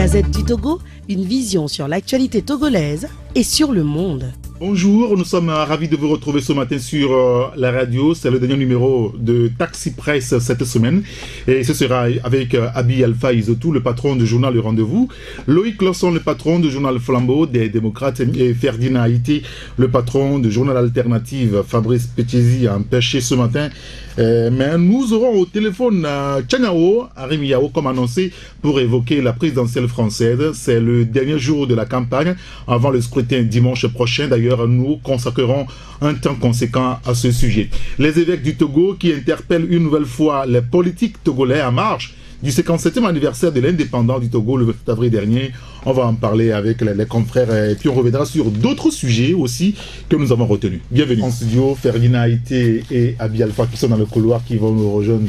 Gazette du Togo, une vision sur l'actualité togolaise et sur le monde. Bonjour, nous sommes ravis de vous retrouver ce matin sur la radio. C'est le dernier numéro de Taxi Presse cette semaine. Et ce sera avec Abi Alpha Izotou, le patron du journal Le Rendez-vous, Loïc Lawson, le patron du journal Flambeau des démocrates, et Ferdinand Haïti, le patron du journal Alternative. Fabrice Petizi a empêché ce matin. Mais nous aurons au téléphone Tchaniao Arimiao, comme annoncé, pour évoquer la présidentielle française. C'est le dernier jour de la campagne avant le scrutin dimanche prochain. D'ailleurs, nous consacrerons un temps conséquent à ce sujet. Les évêques du Togo qui interpellent une nouvelle fois les politiques togolais en marche du 57e anniversaire de l'indépendance du Togo le 28 avril dernier. On va en parler avec les confrères et puis on reviendra sur d'autres sujets aussi que nous avons retenus. Bienvenue en studio, Ferdinand Haïti et Abi Alpha qui sont dans le couloir, qui vont nous rejoindre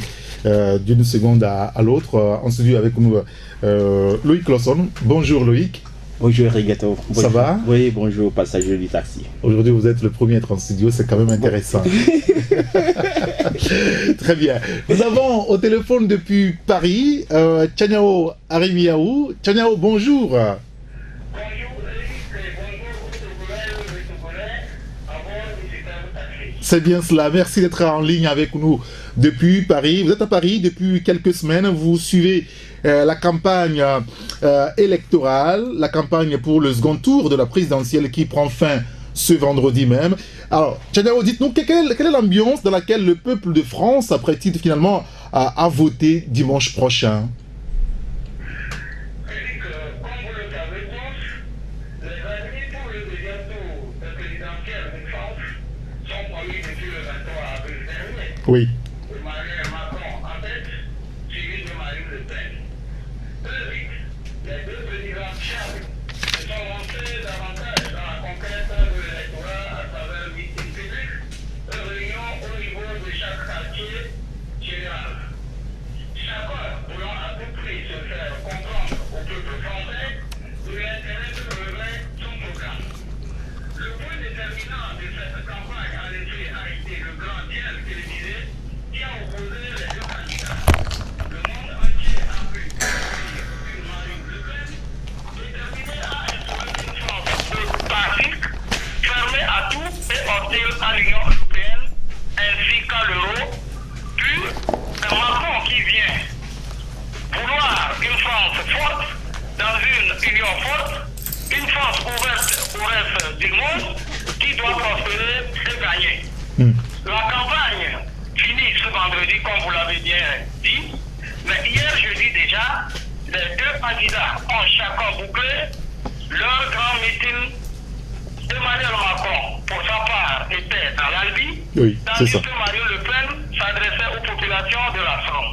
d'une seconde à l'autre. En studio avec nous Loïc Lawson. Bonjour Loïc. Bonjour Rigato. Ça va? Oui, bonjour passager du taxi. Aujourd'hui vous êtes le premier à être en studio, c'est quand même intéressant. Très bien. Nous avons au téléphone depuis Paris Tchaniao Arimiao. Tchaniao, bonjour. C'est bien cela, merci d'être en ligne avec nous depuis Paris. Vous êtes à Paris depuis quelques semaines, vous suivez la campagne électorale, la campagne pour le second tour de la présidentielle qui prend fin ce vendredi même. Alors, Tchaniao, dites-nous, quelle est l'ambiance dans laquelle le peuple de France apprête-t-il finalement à voter dimanche prochain? Oui. Emmanuel Macron en tête, suivi de Marine Le Pen. Très vite, les deux présidentielles se sont lancées davantage dans la conquête de l'électorat à travers le meeting public, réunions au niveau de chaque quartier général. Chacun voulant à tout prix se faire comprendre au peuple français de l'intérêt de revêt son programme. Le point déterminant de cette campagne en effet a été le grand dialogue télévisé qui a opposé les deux candidats. Le monde entier a pu une Marine Le Pen déterminée à instaurer une France basique, fermée à tout et hostile à l'Union européenne ainsi qu'à l'euro, puis un Macron qui vient vouloir une France forte dans une union forte, une France ouverte au reste du monde qui doit prospérer et gagner. La campagne finit ce vendredi, comme vous l'avez bien dit, mais hier jeudi déjà, les deux candidats ont chacun bouclé leur grand meeting. Emmanuel Macron, pour sa part, était dans l'Albi, tandis que Marine Le Pen s'adressait aux populations de la Somme.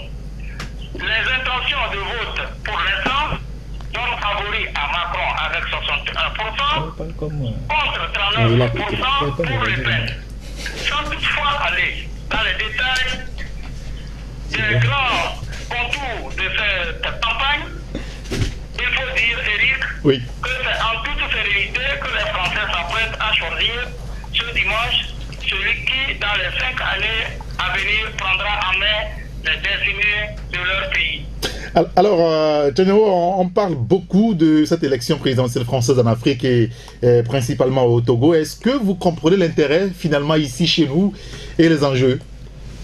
Les intentions de vote, pour l'instant, donnent favori à Macron avec 61%, contre 39% pour Le Pen. Sans toutefois aller dans les détails des grands contours de cette campagne, il faut dire, Eric, que c'est en toute sérénité que les Français s'apprêtent à choisir ce dimanche celui qui, dans les 5 années à venir, prendra en main les destinées de leur pays. Alors, Tchaniao, on parle beaucoup de cette élection présidentielle française en Afrique et principalement au Togo. Est-ce que vous comprenez l'intérêt finalement ici chez nous et les enjeux?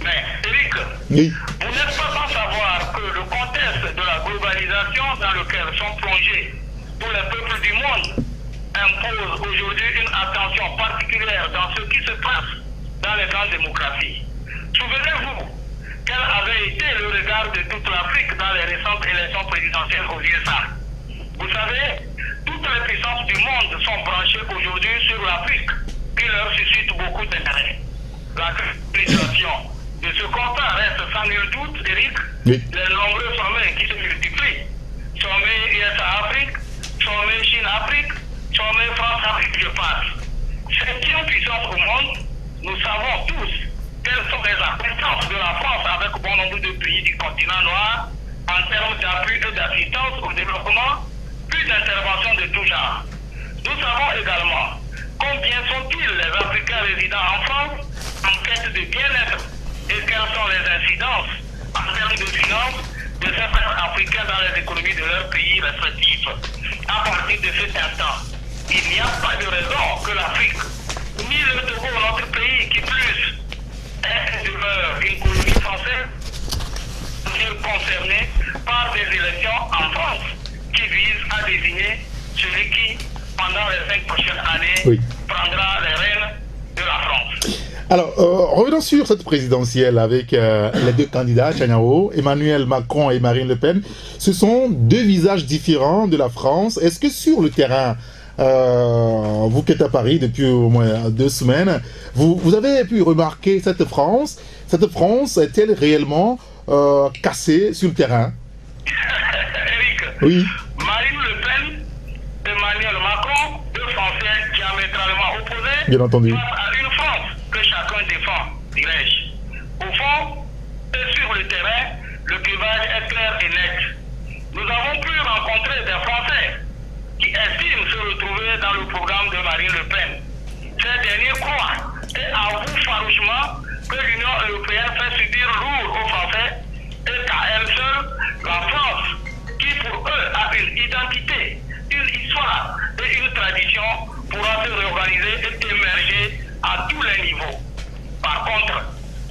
Mais Eric, oui. Vous n'êtes pas sans savoir que le contexte de la globalisation dans lequel sont plongés tous les peuples du monde impose aujourd'hui une attention particulière dans ce qui se passe dans les grandes démocraties. Souvenez-vous, quel avait été le regard de toute l'Afrique dans les récentes élections présidentielles aux USA. Vous savez, toutes les puissances du monde sont branchées aujourd'hui sur l'Afrique, qui leur suscite beaucoup d'intérêt. La création de ce constat reste sans nul doute, Eric, les nombreux sommets qui se multiplient. Sommet USA-Afrique, sommet Chine-Afrique, sommet France-Afrique, je passe. Septième puissance au monde, nous savons tous quelles sont les acquaintances de la France avec bon nombre de pays du continent noir en termes d'appui et d'assistance au développement, plus d'interventions de tout genre. Nous savons également combien sont-ils les Africains résidant en France en quête de bien-être et quelles sont les incidences en termes de finances de ces frères africains africains dans les économies de leurs pays respectifs. À partir de cet instant, il n'y a pas de raison que l'Afrique, ni le Togo, notre pays qui plus est une colonie française, sont concernés par des élections en France qui visent à désigner celui qui, pendant les 5 prochaines années, prendra les rênes de la France. Alors, revenons sur cette présidentielle avec les deux candidats, Tchaniao, Emmanuel Macron et Marine Le Pen. Ce sont deux visages différents de la France. Est-ce que sur le terrain, vous qui êtes à Paris depuis au moins 2 semaines, vous avez pu remarquer cette France est-elle réellement cassée sur le terrain? Eric, oui. Marine Le Pen, Emmanuel Macron, deux Français diamétralement opposés, bien entendu, face à une France que chacun défend, dirais-je. Au fond, et sur le terrain, le clivage est clair et net. Nous avons pu rencontrer des Français qui estiment se retrouver dans le programme de Marine Le Pen. Ces derniers croient et avouent farouchement que l'Union européenne fait subir lourd aux Français et qu'à elle seule, la France, qui pour eux a une identité, une histoire et une tradition, pourra se réorganiser et émerger à tous les niveaux. Par contre,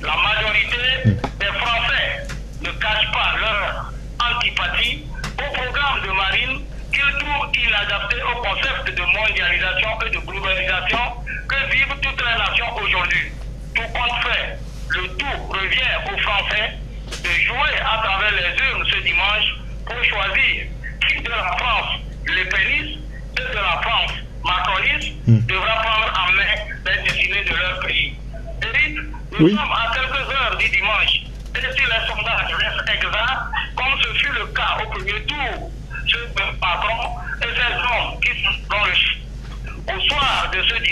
la majorité des Français ne cachent pas leur antipathie au programme de Marine qu'ils trouvent inadapté au concept de mondialisation et de globalisation que vivent toutes les nations aujourd'hui. Tout compte fait, le tout revient aux Français de jouer à travers les urnes ce dimanche pour choisir qui de la France le pénis et de la France macroniste devra prendre en main les destinées de leur pays. Eric, nous sommes à quelques heures du dimanche et si les sondages restent exacts, comme ce fut le cas au premier tour, ce Macron et ses hommes qui sont dans le au soir de ce 7,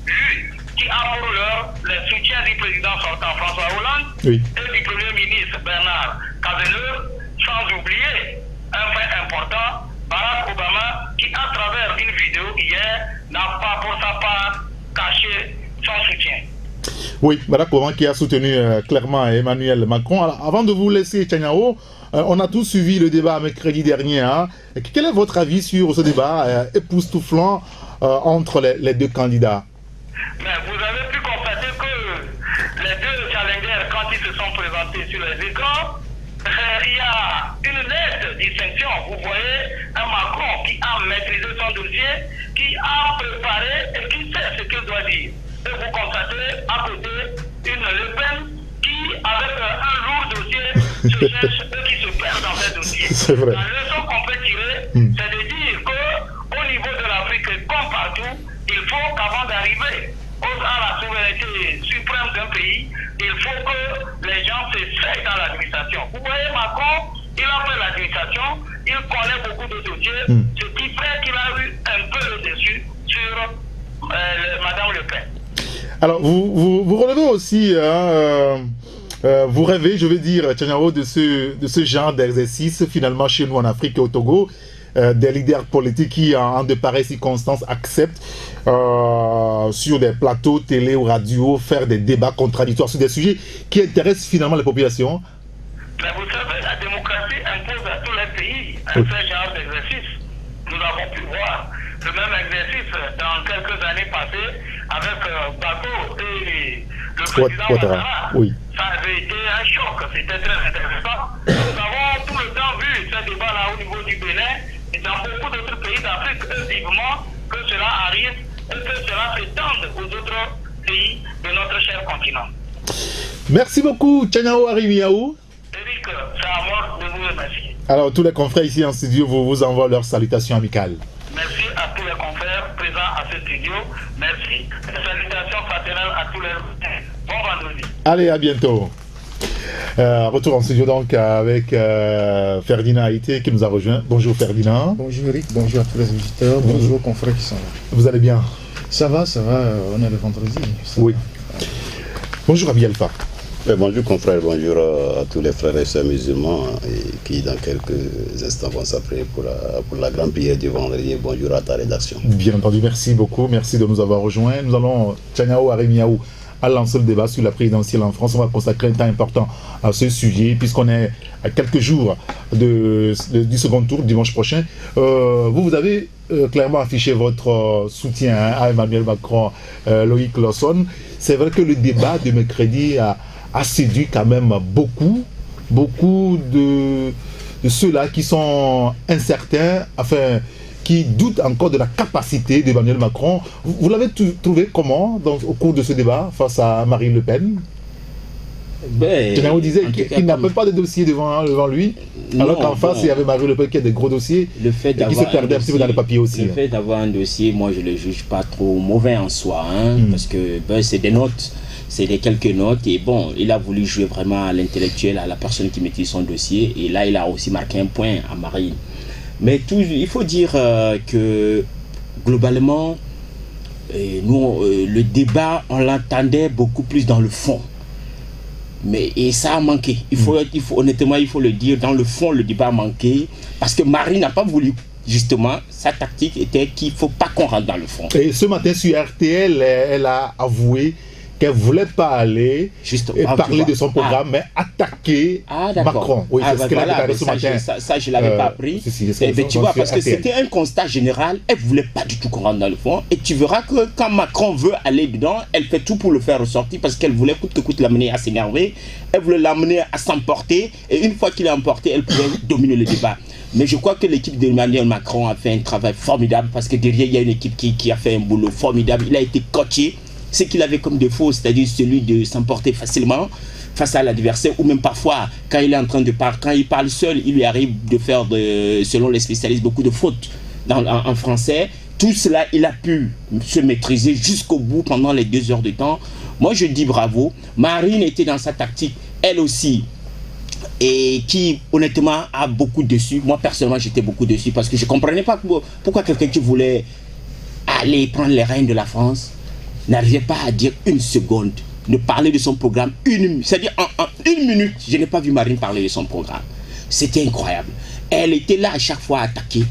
lui qui a pour l'heure les soutiens du président sortant François Hollande et du Premier ministre Bernard Cazeneuve, sans oublier un fait important, Barack Obama, qui à travers une vidéo hier n'a pas pour sa part caché son soutien. Oui, Barack Obama qui a soutenu clairement Emmanuel Macron. Alors, avant de vous laisser, Tchaniao, on a tous suivi le débat mercredi dernier. Hein. Quel est votre avis sur ce débat époustouflant entre les deux candidats? Mais vous avez pu constater que les deux challengers, quand ils se sont présentés sur les écrans, il y a une nette distinction. Vous voyez un Macron qui a maîtrisé son dossier, qui a préparé et qui sait ce qu'il doit dire. Et vous constatez à côté une Le Pen qui, avec un lourd dossier, se cherche et qui se perd dans ses dossiers. C'est vrai. La leçon qu'on peut tirer, c'est de dire qu'au niveau de l'Afrique, comme partout, il faut qu'avant d'arriver à la souveraineté suprême d'un pays, il faut que les gens s'essayent dans l'administration. Vous voyez, Macron, il a fait l'administration, il connaît beaucoup de dossiers, ce qui fait qu'il a eu un peu le dessus sur Madame Le Pen. Alors, vous relevez aussi, vous rêvez, je veux dire, Tchaniao, de ce genre d'exercice, finalement, chez nous en Afrique et au Togo, des leaders politiques qui, en de pareilles circonstances, acceptent sur des plateaux télé ou radio, faire des débats contradictoires sur des sujets qui intéressent finalement les populations. Mais vous savez, la démocratie impose à tous les pays ce genre d'exercice. Nous avons pu voir le même exercice dans quelques années passées avec Gbagbo et le président Ouattara. Ça avait été un choc, c'était très intéressant. Nous avons tout le temps vu ce débat-là au niveau du Bénin et dans beaucoup d'autres pays d'Afrique, vivement que cela arrive et que cela s'étende aux autres pays de notre cher continent. Merci beaucoup, Tchaniao Arimiaou. Eric, c'est à moi de vous remercier. Alors, tous les confrères ici en studio vous envoient leurs salutations amicales. Merci à tous les confrères présents à ce studio. Merci. Et salutations fraternelles à tous les... Bon vendredi. Allez, à bientôt. Retour en studio donc avec Ferdinand Haïté qui nous a rejoint. Bonjour Ferdinand. Bonjour Eric, bonjour à tous les auditeurs, bonjour aux confrères qui sont là. Vous allez bien? Ça va, on est le vendredi. Oui. Bonjour Abi Alpha. Bonjour confrères, bonjour à tous les frères et sœurs musulmans qui dans quelques instants vont s'appeler pour la grande prière du vendredi. Bonjour à ta rédaction. Bien entendu, merci beaucoup, merci de nous avoir rejoints. Nous allons, Tchaniao Arimiaou, à lancer le débat sur la présidentielle en France. On va consacrer un temps important à ce sujet puisqu'on est à quelques jours du second tour, dimanche prochain. Vous avez clairement affiché votre soutien à Emmanuel Macron, Loïc Lawson. C'est vrai que le débat de mercredi a séduit quand même beaucoup de ceux-là qui sont incertains, enfin, qui doutent encore de la capacité d'Emmanuel Macron. Vous l'avez trouvé comment au cours de ce débat face à Marine Le Pen? On disait qu'il n'a même pas de dossier devant lui, alors qu'en face, il y avait Marine Le Pen qui a des gros dossiers et qui se perdait un petit peu dans les papiers aussi. Le fait d'avoir un dossier, moi je ne le juge pas trop mauvais en soi, parce que c'est des notes, c'est des quelques notes, et bon, il a voulu jouer vraiment à l'intellectuel, à la personne qui maîtrise son dossier, et là il a aussi marqué un point à Marine. Mais il faut dire que globalement, nous, le débat, on l'entendait beaucoup plus dans le fond. Et ça a manqué. Honnêtement, il faut le dire, dans le fond, le débat a manqué, parce que Marine n'a pas voulu, justement, sa tactique était qu'il ne faut pas qu'on rentre dans le fond. Et ce matin, sur RTL, elle a avoué qu'elle ne voulait pas aller parler de son programme, mais attaquer Macron. Oui, c'est ce qu'elle a déclaré ce matin. Ça, je ne l'avais pas appris. Tu vois, parce que c'était un constat général, elle ne voulait pas du tout qu'on rentre dans le fond. Et tu verras que quand Macron veut aller dedans, elle fait tout pour le faire ressortir, parce qu'elle voulait coûte que coûte l'amener à s'énerver, elle voulait l'amener à s'emporter, et une fois qu'il est emporté, elle pouvait dominer le débat. Mais je crois que l'équipe d'Emmanuel Macron a fait un travail formidable, parce que derrière, il y a une équipe qui a fait un boulot formidable. Il a été coaché. Ce qu'il avait comme défaut, c'est-à-dire celui de s'emporter facilement face à l'adversaire, ou même parfois, quand il est en train de parler, quand il parle seul, il lui arrive de faire, selon les spécialistes, beaucoup de fautes en français. Tout cela, il a pu se maîtriser jusqu'au bout pendant les 2 heures de temps. Moi, je dis bravo. Marine était dans sa tactique, elle aussi, et qui, honnêtement, a beaucoup déçu. Moi, personnellement, j'étais beaucoup déçu, parce que je ne comprenais pas pourquoi quelqu'un qui voulait aller prendre les rênes de la France n'arrivait pas à dire une seconde, ne parler de son programme, c'est-à-dire en 1 minute, je n'ai pas vu Marine parler de son programme. C'était incroyable. Elle était là à chaque fois à attaquer,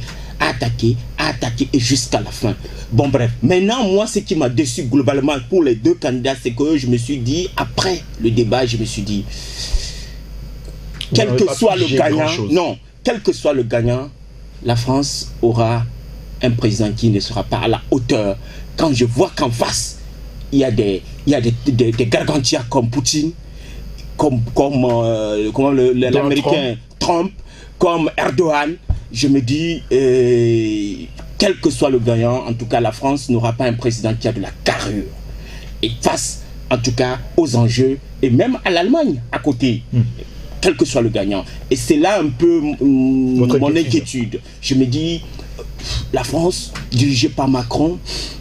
et jusqu'à la fin. Bon bref, maintenant moi ce qui m'a déçu globalement pour les 2 candidats, c'est que je me suis dit, après le débat, je me suis dit, quel que soit le gagnant, la France aura un président qui ne sera pas à la hauteur. Quand je vois qu'en face, il y a des gargantias comme Poutine, comme l'américain Trump, comme Erdogan, je me dis, quel que soit le gagnant, en tout cas la France n'aura pas un président qui a de la carrure. Et face, en tout cas, aux enjeux, et même à l'Allemagne à côté, quel que soit le gagnant. Et c'est là un peu mon inquiétude. Je me dis, la France, dirigée par Macron,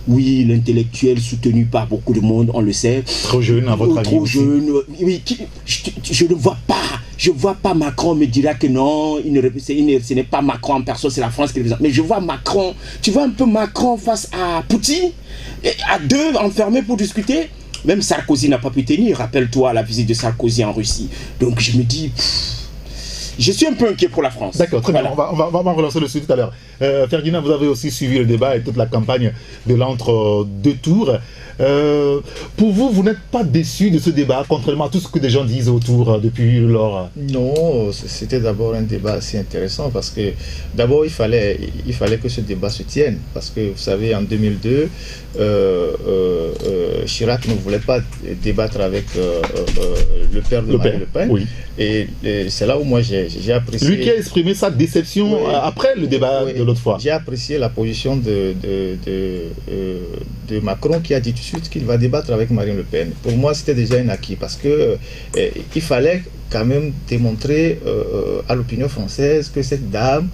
oui, l'intellectuel soutenu par beaucoup de monde, on le sait. Trop jeune, à votre avis? Trop jeune, oui, je ne vois pas. Je vois pas Macron me dira que non, ce n'est pas Macron en personne, c'est la France qui le représente. Mais je vois Macron, tu vois un peu Macron face à Poutine, à 2 enfermés pour discuter. Même Sarkozy n'a pas pu tenir, rappelle-toi la visite de Sarkozy en Russie. Donc je me dis, je suis un peu inquiet pour la France. D'accord, très bien, on va relancer le sujet tout à l'heure. Ferdinand, vous avez aussi suivi le débat et toute la campagne de l'entre-deux tours. Pour vous, vous n'êtes pas déçu de ce débat, contrairement à tout ce que des gens disent autour depuis lors? Non, c'était d'abord un débat assez intéressant, parce que d'abord il fallait que ce débat se tienne, parce que vous savez, en 2002, Chirac ne voulait pas débattre avec le père de Marine Le Pen, oui. Et c'est là où moi j'ai apprécié... Lui qui a exprimé sa déception après le débat de l'autre fois. J'ai apprécié la position de Macron, qui a dit tout de suite qu'il va débattre avec Marine Le Pen. Pour moi, c'était déjà un acquis, parce que il fallait quand même démontrer à l'opinion française que cette dame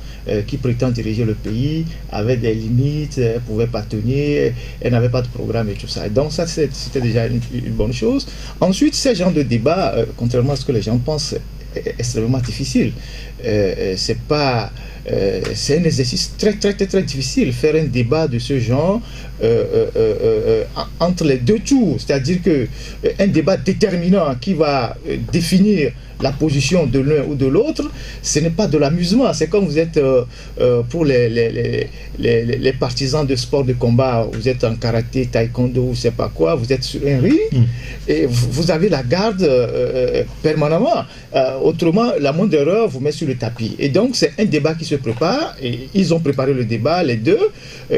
qui prétend diriger le pays avait des limites, elle ne pouvait pas tenir, elle n'avait pas de programme et tout ça. Et donc ça, c'était déjà une bonne chose. Ensuite, ces genres de débats, contrairement à ce que les gens pensent, est extrêmement difficile. C'est un exercice très difficile, faire un débat de ce genre entre les 2 tours, c'est-à-dire que un débat déterminant qui va définir la position de l'un ou de l'autre, ce n'est pas de l'amusement. C'est comme vous êtes pour les partisans de sport de combat, vous êtes en karaté, taekwondo, ou je sais pas quoi, vous êtes sur un ring et vous avez la garde permanemment. Autrement, la moindre erreur vous met sur le tapis. Et donc, c'est un débat qui se prépare. Et ils ont préparé le débat, les deux,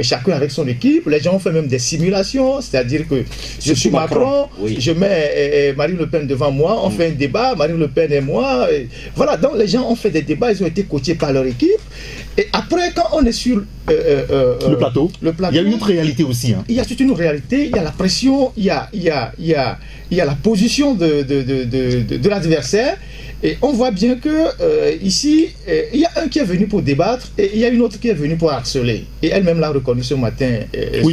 chacun avec son équipe. Les gens ont fait même des simulations, c'est-à-dire que je suis Macron, je mets Marine Le Pen devant moi, on fait un débat, Marine Le Pen et moi. Voilà, donc les gens ont fait des débats, ils ont été coachés par leur équipe. Et après, quand on est sur le plateau, il y a une autre réalité aussi. Hein. Il y a toute une réalité, il y a la pression, il y a la position de l'adversaire. Et on voit bien que ici, il y a un qui est venu pour débattre et il y a une autre qui est venue pour harceler. Et elle-même l'a reconnu ce matin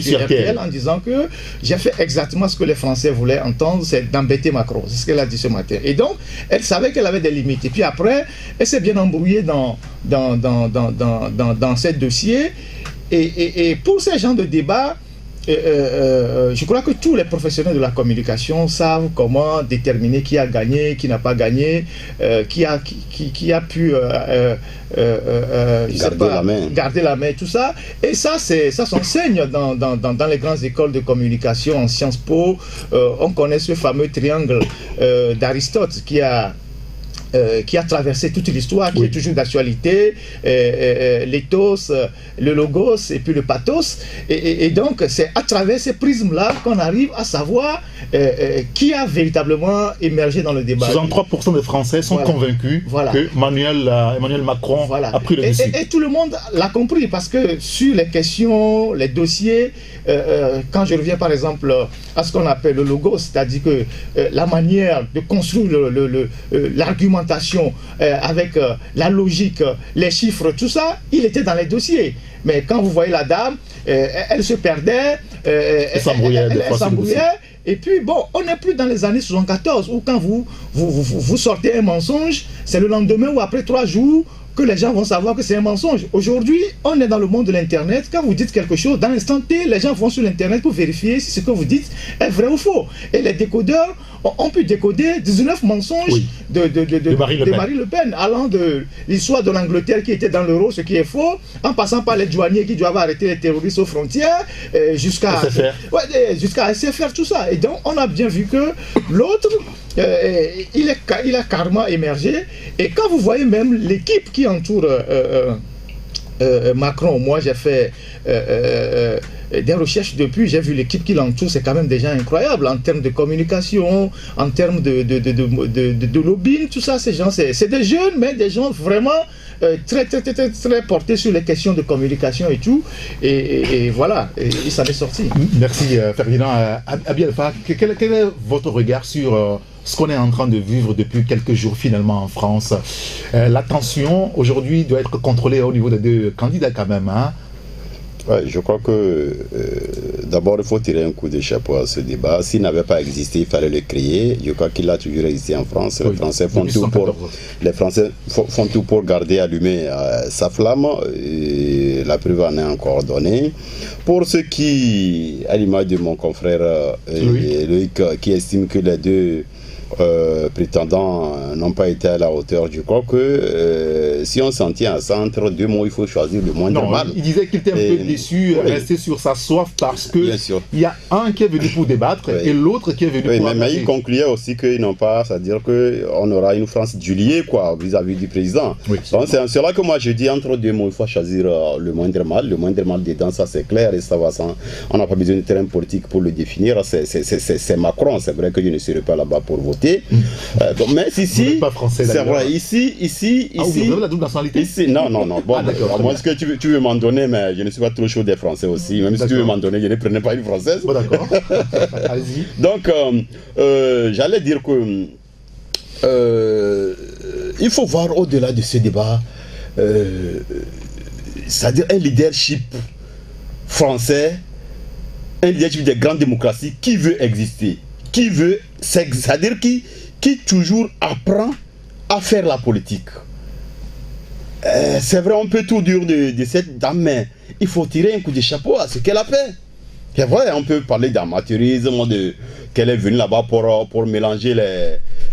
sur RTL en disant que j'ai fait exactement ce que les Français voulaient entendre, c'est d'embêter Macron. C'est ce qu'elle a dit ce matin. Et donc, elle savait qu'elle avait des limites. Et puis après, elle s'est bien embrouillée dans ce dossier. Et pour ces gens de débat, je crois que tous les professionnels de la communication savent comment déterminer qui a gagné, qui n'a pas gagné, qui a pu garder la main, tout ça. Et ça s'enseigne dans les grandes écoles de communication en Sciences Po. On connaît ce fameux triangle d'Aristote qui a traversé toute l'histoire, qui est toujours d'actualité, l'éthos, le logos et puis le pathos. Et donc, c'est à travers ces prismes-là qu'on arrive à savoir qui a véritablement émergé dans le débat. 63% des Français sont convaincus que Emmanuel Macron a pris le dessus. Et tout le monde l'a compris, parce que sur les questions, les dossiers, quand je reviens par exemple à ce qu'on appelle le logos, c'est-à-dire que la manière de construire l'argumentation avec la logique, les chiffres, tout ça, il était dans les dossiers. Mais quand vous voyez la dame, elle se perdait, elle s'embrouillait. Et puis, bon, on n'est plus dans les années 74, où quand vous sortez un mensonge, c'est le lendemain ou après 3 jours que les gens vont savoir que c'est un mensonge. Aujourd'hui, on est dans le monde de l'Internet. Quand vous dites quelque chose, dans l'instant T, les gens vont sur l'Internet pour vérifier si ce que vous dites est vrai ou faux. Et les décodeurs ont pu décoder 19 mensonges de Marine Le Pen, allant de l'histoire de l'Angleterre qui était dans l'euro, ce qui est faux, en passant par les douaniers qui doivent arrêter les terroristes aux frontières, jusqu'à SFR, tout ça. Et donc, on a bien vu que l'autre, il a carrément émergé. Et quand vous voyez même l'équipe qui entoure Macron, moi j'ai fait des recherches depuis, j'ai vu l'équipe qui l'entoure, c'est quand même des gens incroyables en termes de communication, en termes de lobbying, tout ça. Ces gens, c'est des jeunes, mais des gens vraiment très portés sur les questions de communication et tout. Et voilà, il s'en est sorti. Merci Ferdinand. Abi Alpha, quel est votre regard sur ce qu'on est en train de vivre depuis quelques jours finalement en France? La tension aujourd'hui doit être contrôlée au niveau des deux candidats quand même, hein? Ouais, je crois que d'abord il faut tirer un coup de chapeau à ce débat. S'il n'avait pas existé, il fallait le créer. Je crois qu'il a toujours existé en France. Les Français font tout pour garder allumé sa flamme. Et la preuve en est encore donnée. Pour ceux qui, à l'image de mon confrère Loïc, qui estime que les deux prétendants n'ont pas été à la hauteur, je crois que si on s'en tient à ça, entre deux mots, il faut choisir le moindre mal. Il disait qu'il était un peu déçu, resté sur sa soif, parce que il y a un qui est venu pour débattre et l'autre qui est venu pour mais il concluait aussi qu'ils n'ont pas, c'est-à-dire qu'on aura une France dulier vis-à-vis du président. Donc c'est là que moi je dis, entre deux mots, il faut choisir le moindre mal. Le moindre mal dedans, ça c'est clair et ça va sans. On n'a pas besoin de terrain politique pour le définir. C'est Macron. C'est vrai que je ne serai pas là-bas pour voter. Mais ici, c'est vrai, ici, vous avez la double nationalité? Ici, non. Bon, moi, ce que tu veux m'en donner, mais je ne suis pas trop chaud des Français aussi. Même si tu veux m'en donner, je ne prenais pas une Française. Bon, d'accord. Allez-y. Donc, j'allais dire que il faut voir au-delà de ce débat, c'est-à-dire un leadership français, un leadership des grandes démocraties qui veut exister. Qui veut, c'est-à-dire qui toujours apprend à faire la politique. C'est vrai, on peut tout dire de cette dame, mais il faut tirer un coup de chapeau à ce qu'elle a fait. C'est vrai, on peut parler d'amateurisme, qu'elle est venue là-bas pour mélanger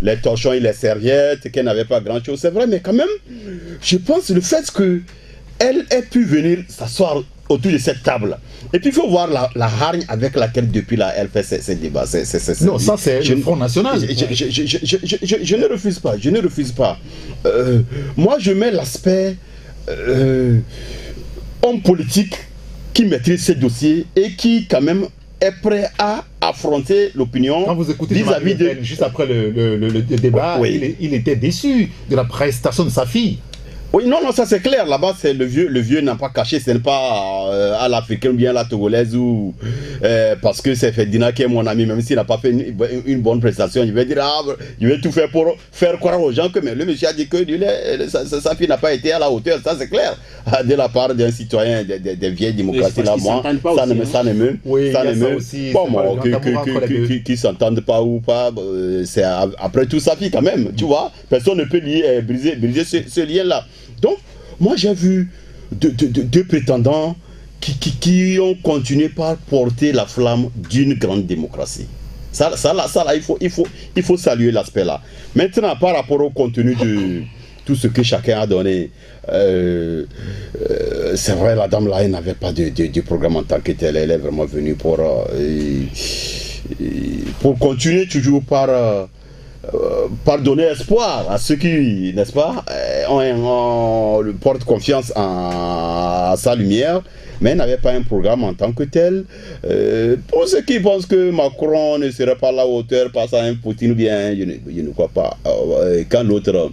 les torchons et les serviettes, qu'elle n'avait pas grand-chose. C'est vrai, mais quand même, je pense le fait qu'elle ait pu venir s'asseoir autour de cette table. Et puis il faut voir la hargne avec laquelle depuis là elle fait ces débats. Non, ça c'est le Front National. Je ne refuse pas, je ne refuse pas. Moi je mets l'aspect homme politique qui maîtrise ces dossiers et qui quand même est prêt à affronter l'opinion. Quand vous écoutez vis-à-vis de... juste après le débat, oui. il était déçu de la prestation de sa fille. Oui, non, ça c'est clair. Là-bas, c'est le vieux n'a pas caché. Ce n'est pas à l'africaine ou bien à la togolaise ou parce que c'est Ferdinand qui est mon ami, même s'il n'a pas fait une bonne prestation. Je vais dire, je vais tout faire pour faire croire aux gens que mais le monsieur a dit que sa fille n'a pas été à la hauteur. Ça c'est clair. De la part d'un citoyen des vieilles démocraties là, moi, ça ne me. Bon, qui s'entendent pas ou pas, c'est après tout sa fille quand même. Tu vois, personne ne peut briser ce lien-là. Donc, moi j'ai vu deux prétendants qui ont continué par porter la flamme d'une grande démocratie. Ça là, il faut saluer l'aspect là. Maintenant, par rapport au contenu de tout ce que chacun a donné, c'est vrai, la dame là, elle n'avait pas de programme en tant que tel. Elle est vraiment venue pour continuer toujours par donner espoir à ceux qui, n'est-ce pas, portent confiance en sa lumière, mais n'avait pas un programme en tant que tel. Pour ceux qui pensent que Macron ne serait pas à la hauteur face à un Poutine, bien, je ne crois pas. Quand l'autre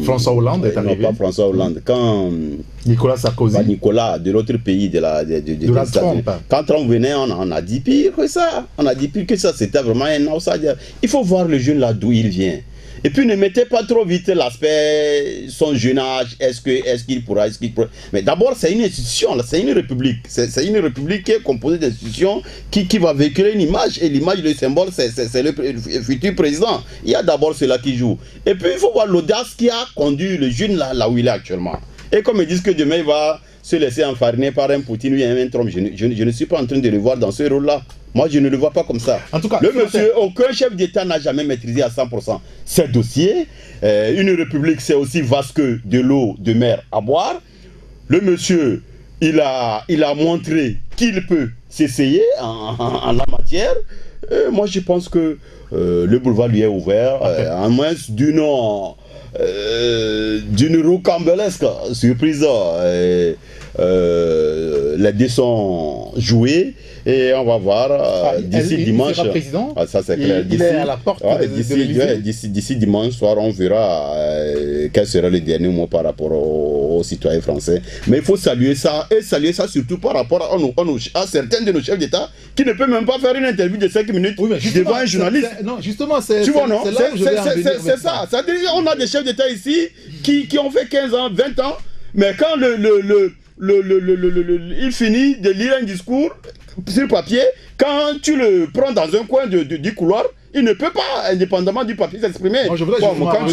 François Hollande est arrivé. Non, pas François Hollande. Quand Nicolas Sarkozy. Nicolas, de l'autre pays, de la Trump. Quand Trump venait, on a dit pire que ça. On a dit pire que ça. C'était vraiment un outsider. Il faut voir le jeune là d'où il vient. Et puis ne mettez pas trop vite l'aspect son jeune âge, est-ce qu'il pourra. Mais d'abord c'est une institution, c'est une république. C'est une république qui est composée d'institutions qui va véhiculer une image. Et l'image, le symbole, c'est le futur président. Il y a d'abord cela qui joue. Et puis il faut voir l'audace qui a conduit le jeune là où il est actuellement. Et comme ils disent que demain il va se laisser enfariner par un Poutine ou un Trump, je ne suis pas en train de le voir dans ce rôle-là. Moi, je ne le vois pas comme ça. En tout cas, le monsieur, aucun chef d'État n'a jamais maîtrisé à 100% ses dossiers. Une république, c'est aussi vaste que de l'eau de mer à boire. Le monsieur, il a montré qu'il peut s'essayer en la matière. Moi, je pense que le boulevard lui est ouvert, à moins d'une rocambolesque surprise. Les dés sont joués et on va voir d'ici dimanche. Il sera président. Ça c'est clair. Il est à la porte d'ici dimanche soir, on verra quel sera le dernier mot par rapport aux citoyens français. Mais il faut saluer ça et saluer ça surtout par rapport à certains de nos chefs d'État qui ne peuvent même pas faire une interview de 5 minutes devant un journaliste. Non, justement, c'est ça. C'est-à-dire on a des chefs d'État ici qui ont fait 15 ans, 20 ans, mais quand il finit de lire un discours sur papier, quand tu le prends dans un coin du couloir, il ne peut pas, indépendamment du papier, s'exprimer. Quand tu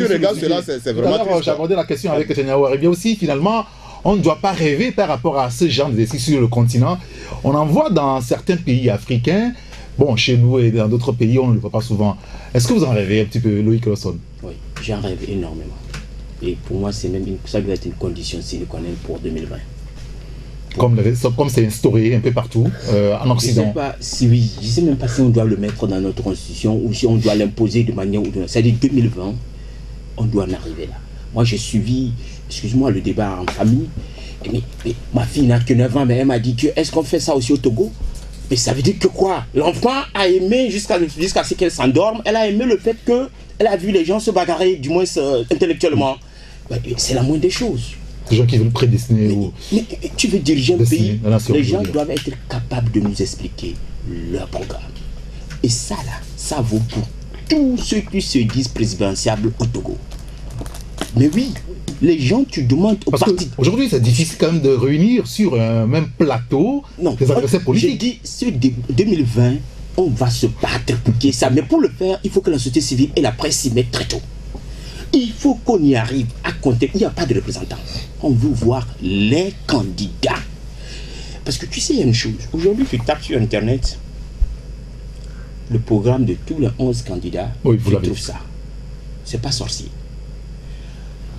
regardes cela, c'est vraiment triste. J'ai abordé la question avec Teniaou. Et bien aussi, finalement, on ne doit pas rêver par rapport à ce genre d'exercice sur le continent. On en voit dans certains pays africains. Bon, chez nous et dans d'autres pays, on ne le voit pas souvent. Est-ce que vous en rêvez un petit peu, Loïc Lawson? Oui, j'en rêve énormément. Et pour moi, c'est même ça qui va être une condition sine qua non pour 2020. Comme c'est instauré un peu partout en Occident. Je ne sais même pas si on doit le mettre dans notre constitution ou si on doit l'imposer de manière ou d'une autre. C'est-à-dire 2020, on doit en arriver là. Moi, j'ai suivi, excuse-moi, le débat en famille. Mais ma fille n'a que 9 ans, mais elle m'a dit que est-ce qu'on fait ça aussi au Togo? Mais ça veut dire que quoi? L'enfant a aimé, jusqu'à ce qu'elle s'endorme, elle a aimé le fait qu'elle a vu les gens se bagarrer, du moins intellectuellement. C'est la moindre des choses. Les gens qui veulent prédestiner mais tu veux diriger un pays, les gens doivent être capables de nous expliquer leur programme. Et ça là, ça vaut pour tous ceux qui se disent présidentiables au Togo. Mais oui, les gens, tu demandes aux partis. Aujourd'hui, c'est difficile quand même de réunir sur un même plateau des adversaires politiques. J'ai dit, 2020, on va se battre pour qu'il y ait ça. Mais pour le faire, il faut que la société civile et la presse s'y mettent très tôt. Il faut qu'on y arrive à compter. Il n'y a pas de représentants. On veut voir les candidats. Parce que tu sais, il y a une chose. Aujourd'hui, tu tapes sur Internet le programme de tous les 11 candidats, oui, je trouve ça. C'est pas sorcier.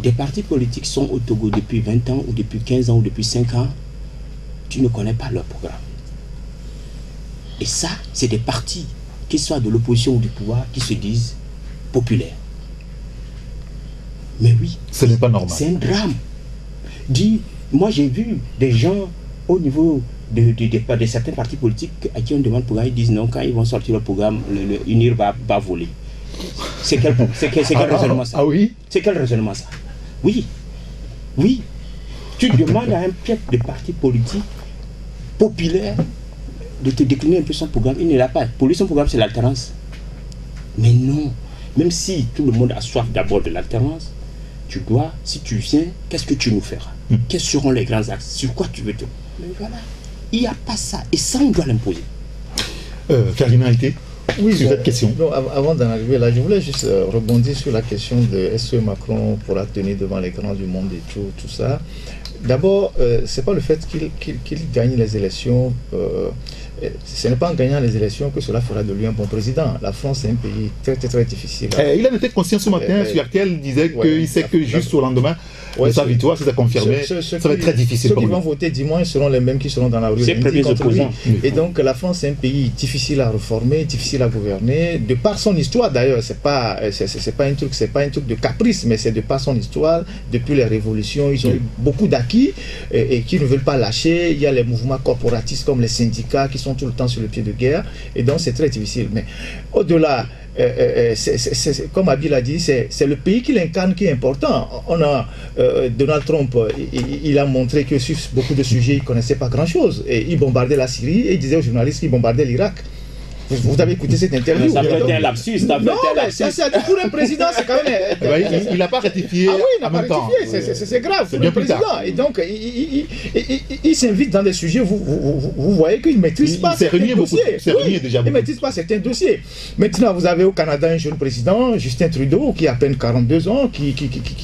Des partis politiques sont au Togo depuis 20 ans, ou depuis 15 ans, ou depuis 5 ans. Tu ne connais pas leur programme. Et ça, c'est des partis, qu'ils soient de l'opposition ou du pouvoir, qui se disent populaires. Mais oui, ce n'est pas normal. C'est un drame. Moi j'ai vu des gens au niveau de certains partis politiques à qui on demande le programme, ils disent non, quand ils vont sortir le programme, l'UNIR va voler. C'est quel raisonnement ça? Ah oui? C'est quel raisonnement ça? Oui. Oui. Tu demandes à un chef de parti politique populaire de te décliner un peu son programme, il ne l'a pas. Pour lui, son programme, c'est l'alternance. Mais non. Même si tout le monde a soif d'abord de l'alternance, tu dois, si tu viens, qu'est-ce que tu nous feras? Quels seront les grands axes? Sur quoi tu veux te... Mais voilà. Il n'y a pas ça. Et ça, on doit l'imposer. Ferdinand Été, oui, sur cette question. Non, avant d'en arriver là, je voulais juste rebondir sur la question de est-ce que Macron pourra tenir devant les grands du monde et tout ça. D'abord, c'est pas le fait qu'il gagne les élections. Ce n'est pas en gagnant les élections que cela fera de lui un bon président. La France est un pays très très très difficile. Il en était conscient ce matin sur RTL, il disait qu'il sait que juste au lendemain de sa victoire, si ça confirmait, ça va être très difficile pour lui. Ceux qui vont voter dimanche seront les mêmes qui seront dans la rue. Et donc la France est un pays difficile à réformer, difficile à gouverner, de par son histoire d'ailleurs. C'est pas un truc de caprice, mais c'est de par son histoire. Depuis les révolutions, ils ont eu beaucoup d'acquis et qui ne veulent pas lâcher. Il y a les mouvements corporatistes comme les syndicats qui sont tout le temps sur le pied de guerre, et donc c'est très difficile. Mais au-delà, comme Abil a dit, c'est le pays qu'il incarne qui est important. On a Donald Trump, il a montré que sur beaucoup de sujets, il ne connaissait pas grand-chose. Et il bombardait la Syrie et il disait aux journalistes qu'il bombardait l'Irak. Vous avez écouté cette interview? Ça peut être un lapsus. Non, mais pour un président, c'est quand même... Il n'a pas rectifié. Ah oui, il n'a pas rectifié. C'est grave pour le président. Et donc, il s'invite dans des sujets, vous voyez qu'il ne maîtrise pas certains dossiers. Il ne maîtrise pas certains dossiers. Maintenant, vous avez au Canada un jeune président, Justin Trudeau, qui a à peine 42 ans, qui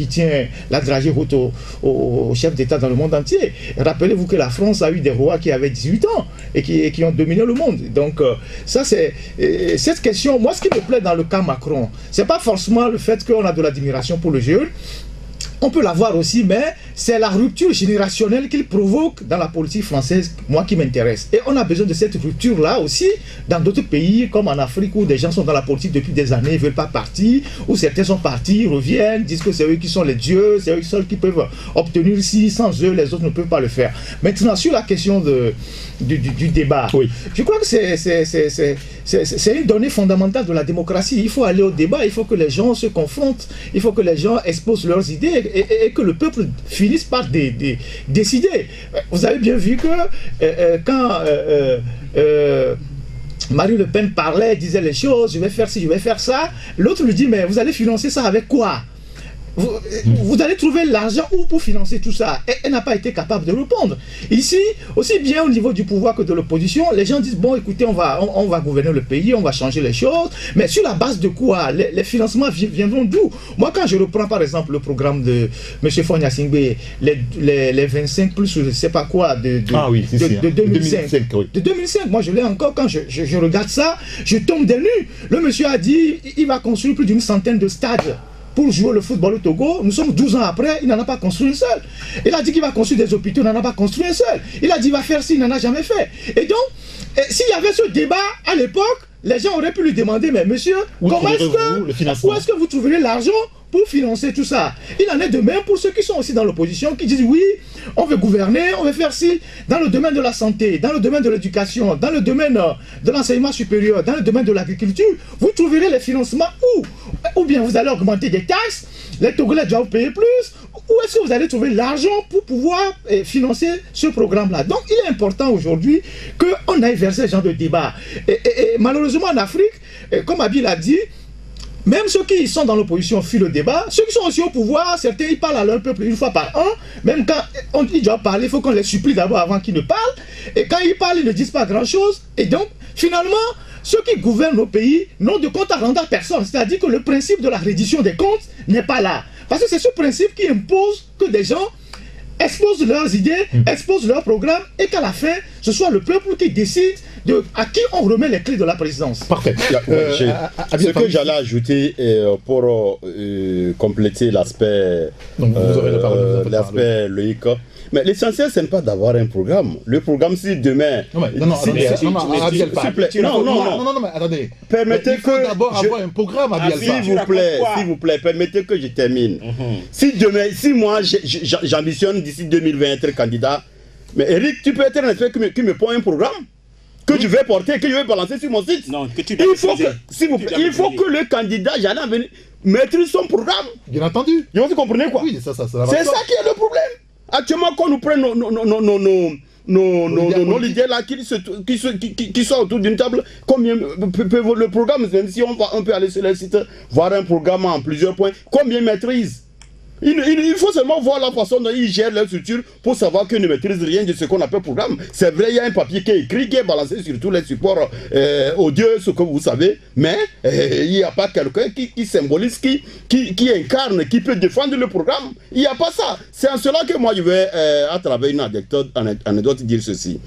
tient la dragée haute au chef d'État dans le monde entier. Rappelez-vous que la France a eu des rois qui avaient 18 ans et qui ont dominé le monde. Donc, ça, cette question, moi ce qui me plaît dans le cas Macron, c'est pas forcément le fait qu'on a de l'admiration pour le jeune. On peut l'avoir aussi, mais c'est la rupture générationnelle qu'il provoque dans la politique française, moi qui m'intéresse. Et on a besoin de cette rupture-là aussi dans d'autres pays, comme en Afrique, où des gens sont dans la politique depuis des années, ne veulent pas partir, où certains sont partis, reviennent, disent que c'est eux qui sont les dieux, c'est eux seuls qui peuvent obtenir ici, sans eux, les autres ne peuvent pas le faire. Maintenant, sur la question du débat, oui. Je crois que c'est une donnée fondamentale de la démocratie. Il faut aller au débat, il faut que les gens se confrontent, il faut que les gens exposent leurs idées, et que le peuple finisse par décider. Vous avez bien vu que quand Marine Le Pen parlait, disait les choses, je vais faire ci, je vais faire ça, l'autre lui dit, mais vous allez financer ça avec quoi? Vous allez trouver l'argent où pour financer tout ça? Et elle n'a pas été capable de répondre. Ici, aussi bien au niveau du pouvoir que de l'opposition, les gens disent, bon écoutez, on va gouverner le pays, on va changer les choses, mais sur la base de quoi? Les financements viendront d'où? Moi, quand je reprends par exemple le programme de M. Fogna Singbe, les 25 plus, je ne sais pas quoi, de 2005. Oui. De 2005, moi je l'ai encore, quand je regarde ça, je tombe des nues. Le monsieur a dit, il va construire plus d'une centaine de stades pour jouer le football au Togo. Nous sommes 12 ans après, il n'en a pas construit un seul. Il a dit qu'il va construire des hôpitaux, il n'en a pas construit un seul. Il a dit qu'il va faire ci, il n'en a jamais fait. Et donc, s'il y avait ce débat à l'époque, les gens auraient pu lui demander, mais monsieur, où est-ce que vous trouverez l'argent pour financer tout ça? Il en est de même pour ceux qui sont aussi dans l'opposition, qui disent oui, on veut gouverner, on veut faire ci, dans le domaine de la santé, dans le domaine de l'éducation, dans le domaine de l'enseignement supérieur, dans le domaine de l'agriculture. Vous trouverez les financements où? Ou bien vous allez augmenter des taxes, les Togolais doivent payer plus, où est-ce que vous allez trouver l'argent pour pouvoir financer ce programme-là? Donc il est important aujourd'hui qu'on aille vers ce genre de débat. Et malheureusement en Afrique, comme Abil a dit, même ceux qui sont dans l'opposition fuient le débat. Ceux qui sont aussi au pouvoir, certains ils parlent à leur peuple une fois par an. Même quand ils doivent parler, il faut qu'on les supplie d'abord avant qu'ils ne parlent. Et quand ils parlent, ils ne disent pas grand-chose. Et donc, finalement, ceux qui gouvernent nos pays n'ont de compte à rendre à personne. C'est-à-dire que le principe de la reddition des comptes n'est pas là. Parce que c'est ce principe qui impose que des gens exposent leurs idées, exposent leurs programmes, et qu'à la fin, ce soit le peuple qui décide à qui on remet les clés de la présidence. Parfait. Ce que j'allais ajouter pour compléter l'aspect logique. Mais l'essentiel, ce n'est pas d'avoir un programme. Le programme, si demain... Non, mais attendez. Permettez que... d'abord avoir un programme, s'il vous plaît, permettez que je termine. Si demain, si moi, j'ambitionne d'ici 2020 être candidat, mais Eric, tu peux être un expert qui me pond un programme que je vais porter, que je vais balancer sur mon site. Non, que tu il faut que, s'il vous plaît, il faut que le candidat, j'allais venir, maîtrise son programme. Bien entendu. Vous comprenez quoi? Oui, c'est ça qui est le problème. Actuellement, quand nous prenons nos leaders là qui sont autour d'une table, combien peut le programme, même si on peut aller sur le site, voir un programme en plusieurs points, combien maîtrise? Il faut seulement voir la façon dont ils gèrent leur structure pour savoir qu'ils ne maîtrisent rien de ce qu'on appelle programme. C'est vrai, il y a un papier qui est écrit, qui est balancé sur tous les supports audio, ce que vous savez, mais il n'y a pas quelqu'un qui symbolise, qui incarne, qui peut défendre le programme. Il n'y a pas ça. C'est en cela que moi je vais, à travers une anecdote, dire ceci.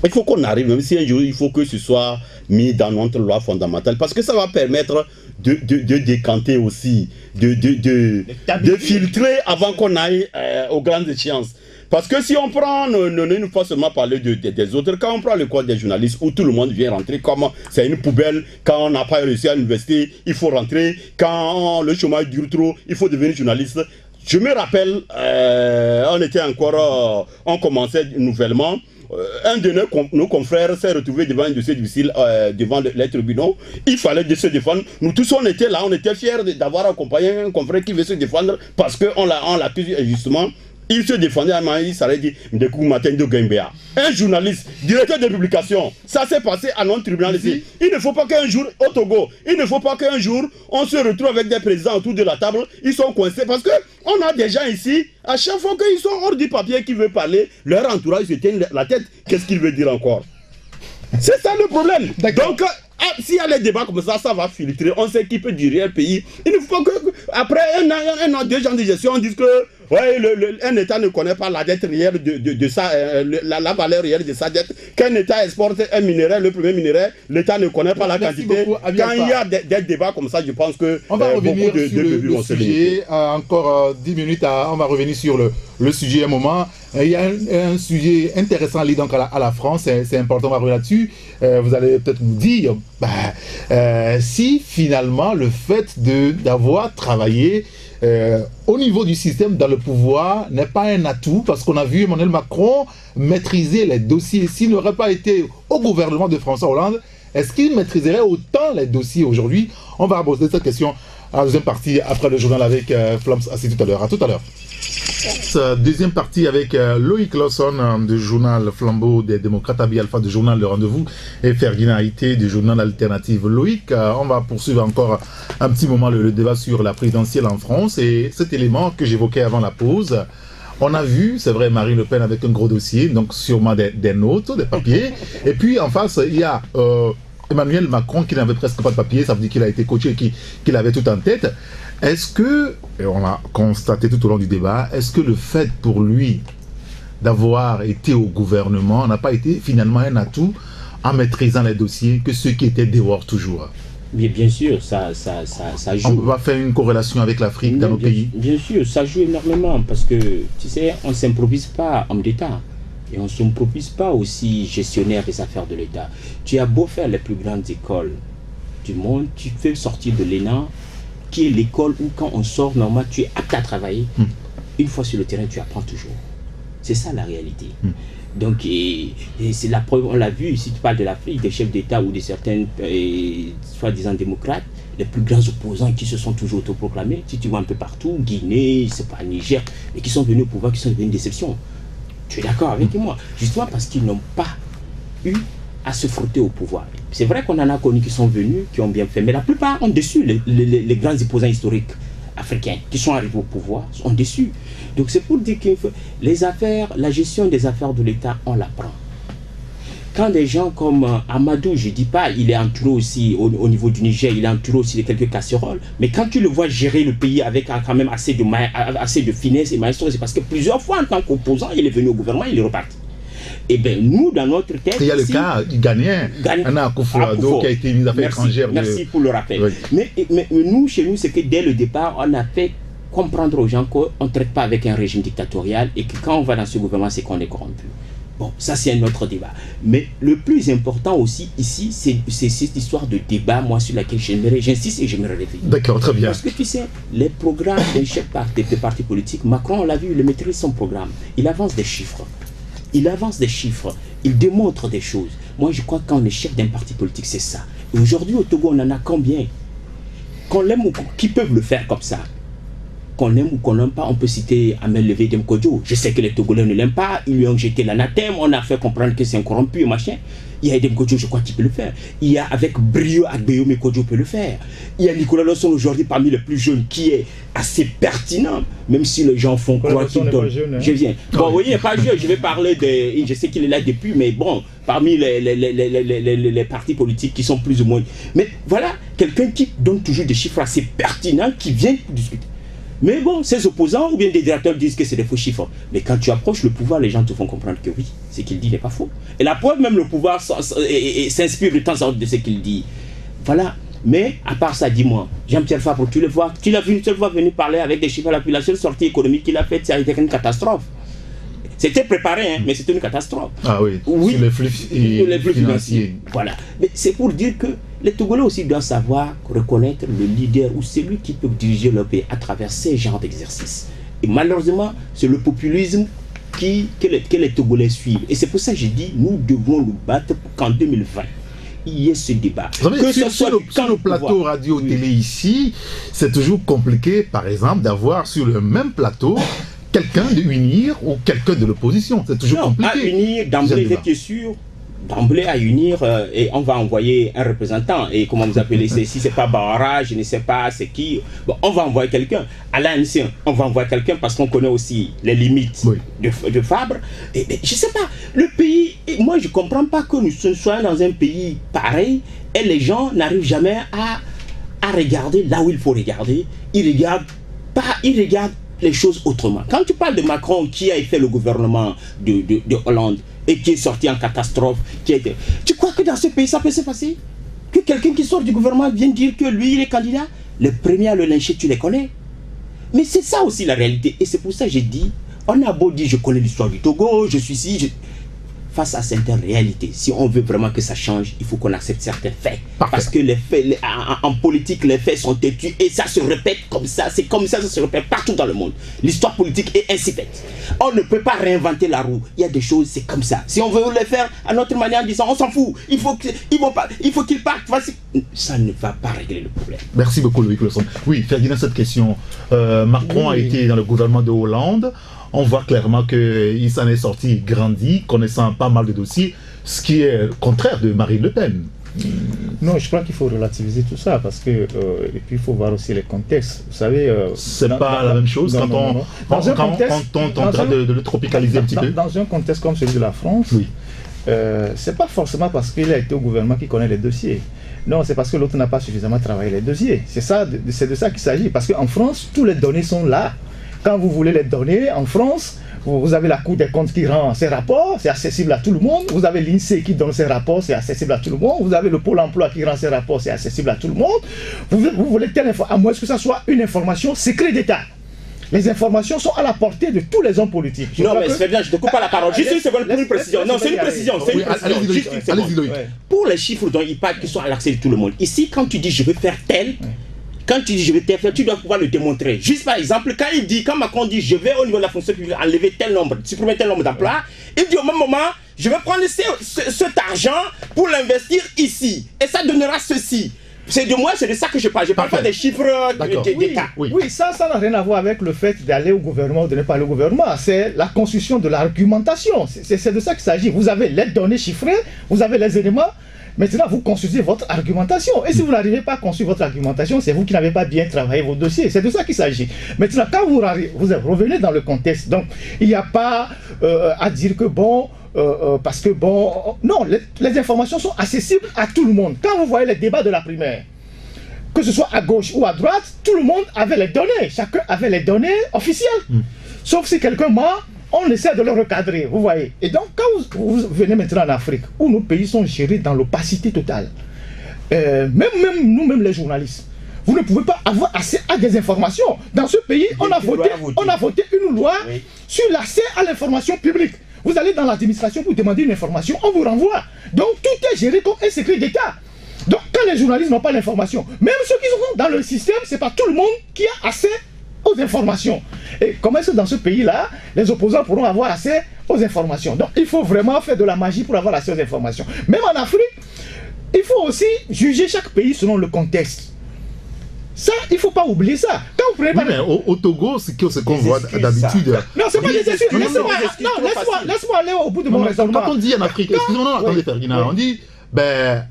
Il faut qu'on arrive, même si un jour il faut que ce soit mis dans notre loi fondamentale, parce que ça va permettre de décanter aussi, de filtrer avant qu'on aille aux grandes échéances. Parce que si on prend, ne faut seulement parler des autres, quand on prend le code des journalistes où tout le monde vient rentrer, comme c'est une poubelle, quand on n'a pas réussi à l'université, il faut rentrer, quand le chômage dure trop, il faut devenir journaliste. Je me rappelle, on commençait nouvellement. Un de nos confrères s'est retrouvé devant un dossier difficile devant les tribunaux. Il fallait se défendre. Nous tous on était là, on était fiers d'avoir accompagné un confrère qui veut se défendre parce qu'on l'accuse justement. Il se défendait à il s'allait dire un journaliste, directeur de publication, ça s'est passé à notre tribunal ici. Il ne faut pas qu'un jour, au Togo, on se retrouve avec des présidents autour de la table, ils sont coincés parce que on a des gens ici, à chaque fois qu'ils sont hors du papier qui veut parler, leur entourage se tient la tête. Qu'est-ce qu'il veut dire encore? C'est ça le problème. Donc, s'il y a les débats comme ça, ça va filtrer. On sait qui peut diriger le pays. Il ne faut que, après un an, 2 ans de gestion, on dise que ouais, un État ne connaît pas la dette réelle de ça, la valeur réelle de sa dette. Qu'un État exporte un minerai, le premier minerai, l'État ne connaît pas la quantité. Quand il y a des débats comme ça, je pense que on va revenir sur le sujet. Encore 10 minutes, on va revenir sur le sujet un moment. Il y a un sujet intéressant lié donc à la France, c'est important, on va revenir là-dessus. Vous allez peut-être nous dire si finalement le fait d'avoir travaillé au niveau du système dans le pouvoir n'est pas un atout, parce qu'on a vu Emmanuel Macron maîtriser les dossiers. S'il n'aurait pas été au gouvernement de François Hollande, est-ce qu'il maîtriserait autant les dossiers aujourd'hui? On va aborder cette question à la deuxième partie après le journal avec Flams Assis tout à l'heure. À tout à l'heure. Deuxième partie avec Loïc Lawson du journal Flambeau des démocrates, Abi Alpha du journal Le Rendez-vous et Ferdinand Haïté du journal Alternative. Loïc, on va poursuivre encore un petit moment le débat sur la présidentielle en France et cet élément que j'évoquais avant la pause. On a vu, c'est vrai, Marine Le Pen avec un gros dossier, donc sûrement des notes, des papiers, et puis en face il y a Emmanuel Macron qui n'avait presque pas de papier, ça veut dire qu'il a été coaché, qu'il avait tout en tête. Est-ce que, et on l'a constaté tout au long du débat, est-ce que le fait pour lui d'avoir été au gouvernement n'a pas été finalement un atout en maîtrisant les dossiers que ceux qui étaient dehors toujours? Mais bien sûr, ça joue. On va faire une corrélation avec l'Afrique dans nos pays. Bien sûr, ça joue énormément parce que, tu sais, on ne s'improvise pas homme d'État. Et on ne s'improvise pas aussi gestionnaire des affaires de l'État. Tu as beau faire les plus grandes écoles du monde, tu fais sortir de l'ENA, qui est l'école où quand on sort, normalement, tu es apte à travailler. Une fois sur le terrain, tu apprends toujours. C'est ça la réalité. Donc, et c'est la preuve, on l'a vu, si tu parles de l'Afrique, des chefs d'État ou de certains, soi-disant démocrates, les plus grands opposants qui se sont toujours autoproclamés, si tu vois un peu partout, Guinée, c'est pas Niger, mais qui sont venus au pouvoir, qui sont devenus une déception. Tu es d'accord avec moi? Justement parce qu'ils n'ont pas eu à se frotter au pouvoir. C'est vrai qu'on en a connu qui sont venus, qui ont bien fait, mais la plupart ont déçu les grands opposants historiques africains qui sont arrivés au pouvoir, sont déçus. Donc c'est pour dire que les affaires, la gestion des affaires de l'État, on l'apprend. quand des gens comme Amadou, je ne dis pas, il est entouré aussi au niveau du Niger, il est entouré aussi de quelques casseroles, mais quand tu le vois gérer le pays avec quand même assez de finesse et maestro, c'est parce que plusieurs fois en tant qu'opposant, il est venu au gouvernement, il est reparti. Et bien nous, dans notre tête... Il y a le cas du Ghanéen, Nana Akufo-Addo, qui a été ministre des Affaires étrangères. Merci pour le rappel. Oui. Mais nous, chez nous, c'est que dès le départ, on a fait comprendre aux gens qu'on ne traite pas avec un régime dictatorial et que quand on va dans ce gouvernement, c'est qu'on est corrompu. Bon, ça c'est un autre débat. Mais le plus important aussi ici, c'est cette histoire de débat, moi, sur laquelle j'insiste et je me réveille. D'accord, très bien. Parce que tu sais, les programmes des chefs de partis politiques, Macron, on l'a vu, il maîtrise son programme. Il avance des chiffres. Il démontre des choses. Moi, je crois que quand on est chef d'un parti politique, c'est ça. Et aujourd'hui, au Togo, on en a combien? Qu'on l'aime ou qui peuvent le faire comme ça? Qu'on l'aime ou qu'on l'aime pas, on peut citer Amel Levé Demkodjo. Je sais que les Togolais ne l'aiment pas, ils lui ont jeté l'anathème, on a fait comprendre que c'est un corrompu, machin. Il y a Demkodjo, je crois qu'il peut le faire. Il y a avec brio Agbeyo Kodjo peut le faire. Il y a Nicolas Lawson aujourd'hui parmi les plus jeunes qui est assez pertinent, même si les gens font croire qu'il donne. Je viens. Bon, vous voyez, pas jeune, je vais parler de. Je sais qu'il est là depuis, mais bon, parmi les partis politiques qui sont plus ou moins. Mais voilà, quelqu'un qui donne toujours des chiffres assez pertinents, qui vient discuter. Mais bon, ces opposants ou bien des directeurs disent que c'est des faux chiffres. Mais quand tu approches le pouvoir, les gens te font comprendre que oui, ce qu'il dit n'est pas faux. Et la preuve, même le pouvoir s'inspire de temps en temps de ce qu'il dit. Voilà. Mais à part ça, dis-moi, Jean-Pierre Fabre, tu l'as vu une seule fois venir parler avec des chiffres à l'appui. La seule sortie économique qu'il a faite, ça a été une catastrophe. C'était préparé, hein, mais c'était une catastrophe. Ah oui, sur les flux financiers. Voilà. Mais c'est pour dire que les Togolais aussi doivent savoir reconnaître le leader ou celui qui peut diriger leur pays à travers ces genres d'exercices. Et malheureusement, c'est le populisme que les Togolais suivent. Et c'est pour ça que j'ai dit, nous devons nous battre pour qu'en 2020, il y ait ce débat. Sur le plateau radio-télé ici, c'est toujours compliqué, par exemple, d'avoir sur le même plateau quelqu'un de unir ou quelqu'un de l'opposition. C'est toujours compliqué. À unir, d'emblée, j'étais sûr, d'emblée à unir, et on va envoyer un représentant. Et comment vous appelez, si c'est pas Bahara, je ne sais pas c'est qui, bon, on va envoyer quelqu'un. Alain Nsien, on va envoyer quelqu'un parce qu'on connaît aussi les limites de Fabre. Et je sais pas, le pays, moi je comprends pas que nous soyons dans un pays pareil et les gens n'arrivent jamais à regarder là où il faut regarder. Ils regardent les choses autrement. Quand tu parles de Macron qui a fait le gouvernement de Hollande et qui est sorti en catastrophe, tu crois que dans ce pays ça peut se passer? Que quelqu'un qui sort du gouvernement vienne dire que lui il est candidat? Les premiers à le lyncher, tu les connais. Mais c'est ça aussi la réalité. Et c'est pour ça que j'ai dit, on a beau dire je connais l'histoire du Togo, je suis ici, face à certaines réalités, si on veut vraiment que ça change, il faut qu'on accepte certains faits. Parfait. Parce que les faits, en politique, les faits sont têtus et ça se répète comme ça. C'est comme ça se répète partout dans le monde. L'histoire politique est ainsi faite. On ne peut pas réinventer la roue. Il y a des choses, c'est comme ça. Si on veut les faire à notre manière en disant on s'en fout, il faut qu'ils partent. Ça ne va pas régler le problème. Merci beaucoup, Loïc Lawson. Oui, Ferdinand, cette question. Macron a été dans le gouvernement de Hollande. On voit clairement qu'il s'en est sorti grandi, connaissant pas mal de dossiers, ce qui est le contraire de Marine Le Pen. Non, je crois qu'il faut relativiser tout ça, parce que, et puis il faut voir aussi les contextes. Vous savez... c'est pas la même chose quand on tentera de le tropicaliser un petit peu. Dans un contexte comme celui de la France, oui. C'est pas forcément parce qu'il a été au gouvernement qu'il connaît les dossiers. Non, c'est parce que l'autre n'a pas suffisamment travaillé les dossiers. C'est de ça qu'il s'agit, parce qu'en France, toutes les données sont là. Quand vous voulez les donner en France, vous avez la Cour des comptes qui rend ses rapports, c'est accessible à tout le monde. Vous avez l'INSEE qui donne ses rapports, c'est accessible à tout le monde. Vous avez le Pôle emploi qui rend ses rapports, c'est accessible à tout le monde. Vous voulez telle information, à moins que ça soit une information secret d'État. Les informations sont à la portée de tous les hommes politiques. Non, mais c'est bien, je ne te coupe pas la parole. Juste une seconde pour une précision. Non, c'est une précision. Juste une seconde. Pour les chiffres dont il parle, qui sont à l'accès de tout le monde. Ici, quand tu dis je veux faire tel... Quand tu dis je vais te faire, tu dois pouvoir le démontrer. Juste par exemple, quand Macron dit je vais au niveau de la fonction publique enlever tel nombre, supprimer tel nombre d'emplois, il dit au même moment, je vais prendre cet argent pour l'investir ici. Et ça donnera ceci. C'est de moi, c'est de ça que je parle. Je ne parle pas des chiffres d'État. Oui, ça n'a rien à voir avec le fait d'aller au gouvernement ou de ne pas aller au gouvernement. C'est la construction de l'argumentation. C'est de ça qu'il s'agit. Vous avez les données chiffrées, vous avez les éléments. Maintenant, vous construisez votre argumentation. Et si vous n'arrivez pas à construire votre argumentation, c'est vous qui n'avez pas bien travaillé vos dossiers. C'est de ça qu'il s'agit. Maintenant, quand vous revenez dans le contexte, donc il n'y a pas à dire que bon, parce que non, les informations sont accessibles à tout le monde. Quand vous voyez les débats de la primaire, que ce soit à gauche ou à droite, tout le monde avait les données. Chacun avait les données officielles. Sauf si quelqu'un ment, on essaie de le recadrer, vous voyez. Et donc, quand vous venez maintenant en Afrique, où nos pays sont gérés dans l'opacité totale, même nous-mêmes les journalistes, vous ne pouvez pas avoir accès à des informations. Dans ce pays, on a voté une loi sur l'accès à l'information publique. Vous allez dans l'administration pour demander une information, on vous renvoie. Donc, tout est géré comme un secret d'État. Donc, quand les journalistes n'ont pas l'information, même ceux qui sont dans le système, ce n'est pas tout le monde qui a accès aux informations. Et comment est-ce que dans ce pays-là, les opposants pourront avoir accès aux informations? Donc, il faut vraiment faire de la magie pour avoir accès aux informations. Même en Afrique, il faut aussi juger chaque pays selon le contexte. Ça, il ne faut pas oublier ça. Quand vous prenez mais au Togo, c'est ce qu'on voit d'habitude. Non, c'est pas des excuses. Laisse-moi aller au bout de mon raisonnement. Quand on dit en Afrique, excusez-moi, attendez Ferdinand, on dit,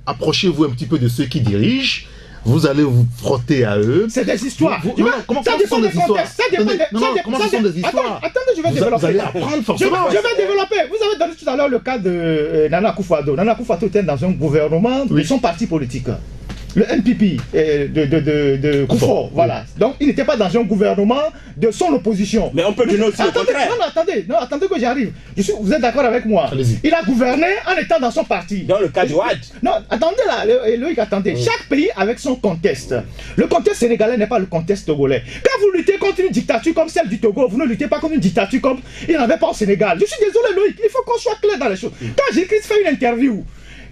approchez-vous un petit peu de ceux qui dirigent, vous allez vous frotter à eux. C'est des histoires. Comment sont des histoires? Comment ce sont des histoires? Attendez, je vais développer. Vous allez apprendre forcément. Je vais développer. Vous avez donné tout à l'heure le cas de Nana Akufo-Addo. Nana Akufo-Addo était dans un gouvernement de son parti politique. Le NPP de Kufuor, voilà. Donc il n'était pas dans un gouvernement de son opposition. Mais on peut dire aussi le contraire. Attendez que j'arrive. Vous êtes d'accord avec moi? Il a gouverné en étant dans son parti. Dans le cas de Wade. Non, attendez là, Loïc, attendez. Chaque pays avec son contexte. Le contexte sénégalais n'est pas le contexte togolais. Quand vous luttez contre une dictature comme celle du Togo, vous ne luttez pas contre une dictature comme il n'y en avait pas au Sénégal. Je suis désolé Loïc, il faut qu'on soit clair dans les choses. Quand Jésus-Christ fait une interview,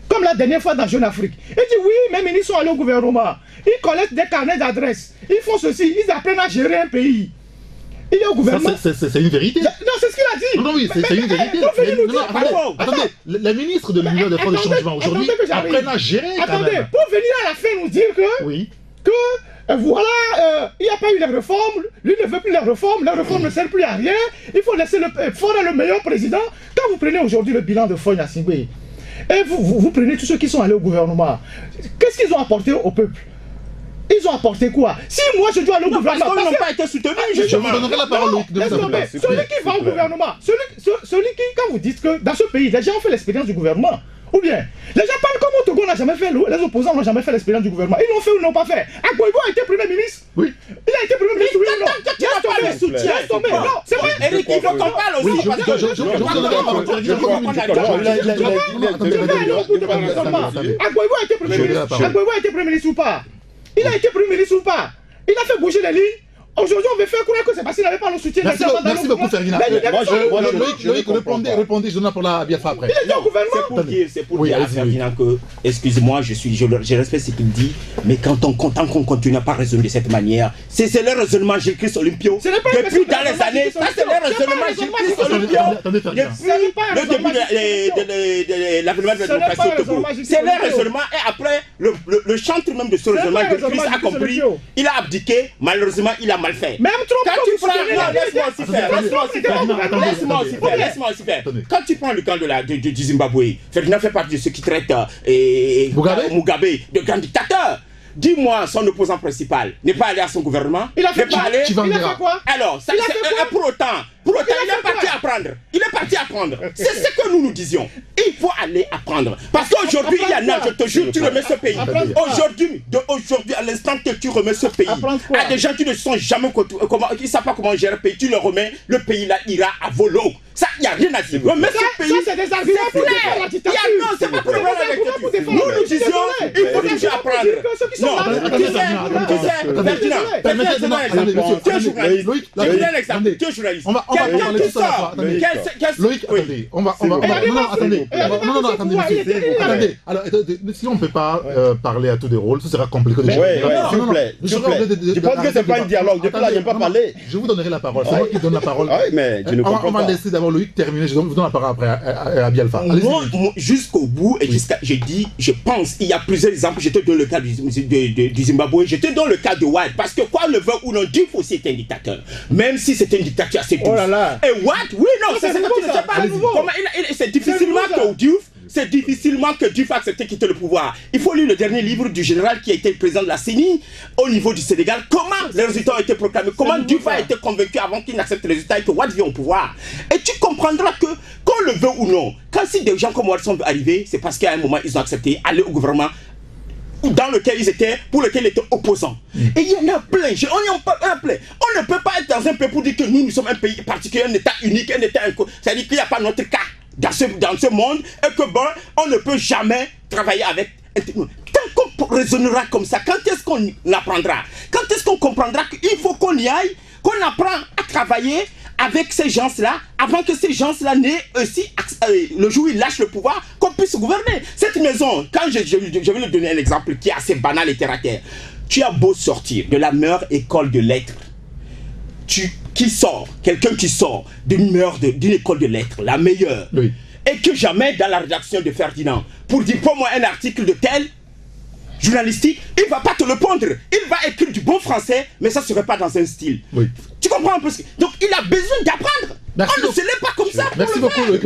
comme la dernière fois dans Jeune Afrique, il dit oui, mes ministres sont allés au gouvernement, ils collectent des carnets d'adresse, ils font ceci, ils apprennent à gérer un pays. Il est au gouvernement. C'est une vérité. Non, c'est ce qu'il a dit. Non, oui, c'est une vérité. Attendez, les ministres de l'Union des Forces de Changement aujourd'hui apprennent à gérer. Attendez, pour venir à la fin nous dire que voilà, il n'y a pas eu les réformes, lui ne veut plus les réformes ne servent plus à rien, il faut laisser Faure le meilleur président. Quand vous prenez aujourd'hui le bilan de Faure Gnassingbé, et vous prenez tous ceux qui sont allés au gouvernement, qu'est-ce qu'ils ont apporté au peuple? Ils ont apporté quoi? Si moi je dois aller au gouvernement, parce qu'ils n'ont pas été soutenus, je vous donnerai la parole. Celui qui va au gouvernement, celui qui, quand vous dites que dans ce pays, les gens ont fait l'expérience du gouvernement, ou bien, les gens parlent comme au Togo, on n'a jamais fait, les opposants n'ont jamais fait l'expérience du gouvernement. Ils l'ont fait ou n'ont pas fait. Agboibo a été Premier ministre. Oui. Il a été Premier ministre, oui ou non? Tu n'as pas le soutien. Non, c'est vrai. Eric, il faut qu'on parle aussi. Je Agboibo a été Premier ministre. Agboibo a été Premier ministre ou pas? Il a été Premier ministre ou pas? Il a fait bouger les lignes. Aujourd'hui, on veut faire croire que c'est parce qu'il n'avait pas le soutien. Merci beaucoup, Ferdinand. Loïc, répondez, je donne la parole à Biafra après. Il est au gouvernement. C'est pour dire à Ferdinand que, excusez-moi, je respecte ce qu'il dit, mais tant qu'on continue à pas raisonner de cette manière, c'est le raisonnement Gilles-Christ Olympio. Depuis dans les années, ça c'est le raisonnement Gilles-Christ Olympio. Depuis le début de l'avènement de la démocratie au Togo. C'est le raisonnement, et après, le chantre même de ce raisonnement, Gilles-Christ a compris, il a abdiqué, malheureusement, il a mal fait. Même Trump, quand tu prends, laisse-moi aussi faire. Quand tu prends le camp du Zimbabwe, Ferdinand fait partie de ceux qui traitent Mugabe de grand dictateur. Dis-moi, son opposant principal n'est pas allé à son gouvernement. Il a fait quoi? Alors, pour autant, il est parti apprendre. Il est parti apprendre. C'est ce que nous disions. Il faut aller apprendre. Parce qu'aujourd'hui, il y en a, je te jure, tu remets ce pays. Aujourd'hui, à l'instant que tu remets ce pays, à des gens qui ne sont jamais qui ne savent pas comment gérer le pays, tu le remets, le pays là ira à volo. Ça, il n'y a rien à dire. Remets ce pays. Ça, c'est des arguments pour défendre la dictature. Non, c'est pas pour défendre. Nous disions, il faut déjà apprendre. Non, tu es journaliste. On va parler tout ça à la fois. Loïc, attendez. Attendez. Alors, si on ne peut pas parler à tous des rôles, ce sera compliqué. Oui, s'il vous plaît. Je pense que ce n'est pas un dialogue. Depuis là, je n'ai pas parlé. Je vous donnerai la parole. C'est moi qui donne la parole. Oui, mais je ne comprends pas. On va laisser d'abord Loïc terminer. Je vous donne la parole après à Bialfa. Jusqu'au bout, et j'ai dit, je pense, il y a plusieurs exemples. J'étais dans le cas du Zimbabwe, j'étais dans le cas de Wade. Parce que quoi le veut ou non, Diouf aussi est un dictateur. Même si c'est un dictature assez douce. Oh là là. Et Wade, oui, non, c'est ça que tu ne sais pas. C'est difficilement que Diouf c'est difficilement que Diouf a accepté de quitter le pouvoir. Il faut lire le dernier livre du général qui a été président de la CENI au niveau du Sénégal. Comment les résultats ont été proclamés, comment Diouf a été convaincu avant qu'il n'accepte les résultats et que Wade vienne au pouvoir. Et tu comprendras que, qu'on le veut ou non, quand si des gens comme Wade sont arrivés, c'est parce qu'à un moment, ils ont accepté d'aller au gouvernement dans lequel ils étaient, pour lequel ils étaient opposants. Et il y en a plein, on ne peut pas être dans un pays pour dire que nous sommes un pays particulier, un État unique, un État... C'est-à-dire qu'il n'y a pas notre cas dans ce monde, et que bon, on ne peut jamais travailler avec... Tant qu'on raisonnera comme ça, quand est-ce qu'on apprendra? Quand est-ce qu'on comprendra qu'il faut qu'on y aille, qu'on apprend à travailler avec ces gens-là, avant que ces gens-là n'aient aussi, le jour où ils lâchent le pouvoir, qu'on puisse gouverner. Cette maison, quand je vais lui donner un exemple qui est assez banal et terre à terre. Tu as beau sortir de la meilleure école de lettres, quelqu'un qui sort d'une école de lettres, la meilleure, oui. Et que jamais dans la rédaction de Ferdinand, pour dire pour moi un article de tel, journalistique, il ne va pas te le pondre. Il va écrire du bon français, mais ça ne serait pas dans un style. Oui. Tu comprends un peu ce que... Donc il a besoin d'apprendre. On ne se lève pas comme ça. Merci beaucoup, Loïc.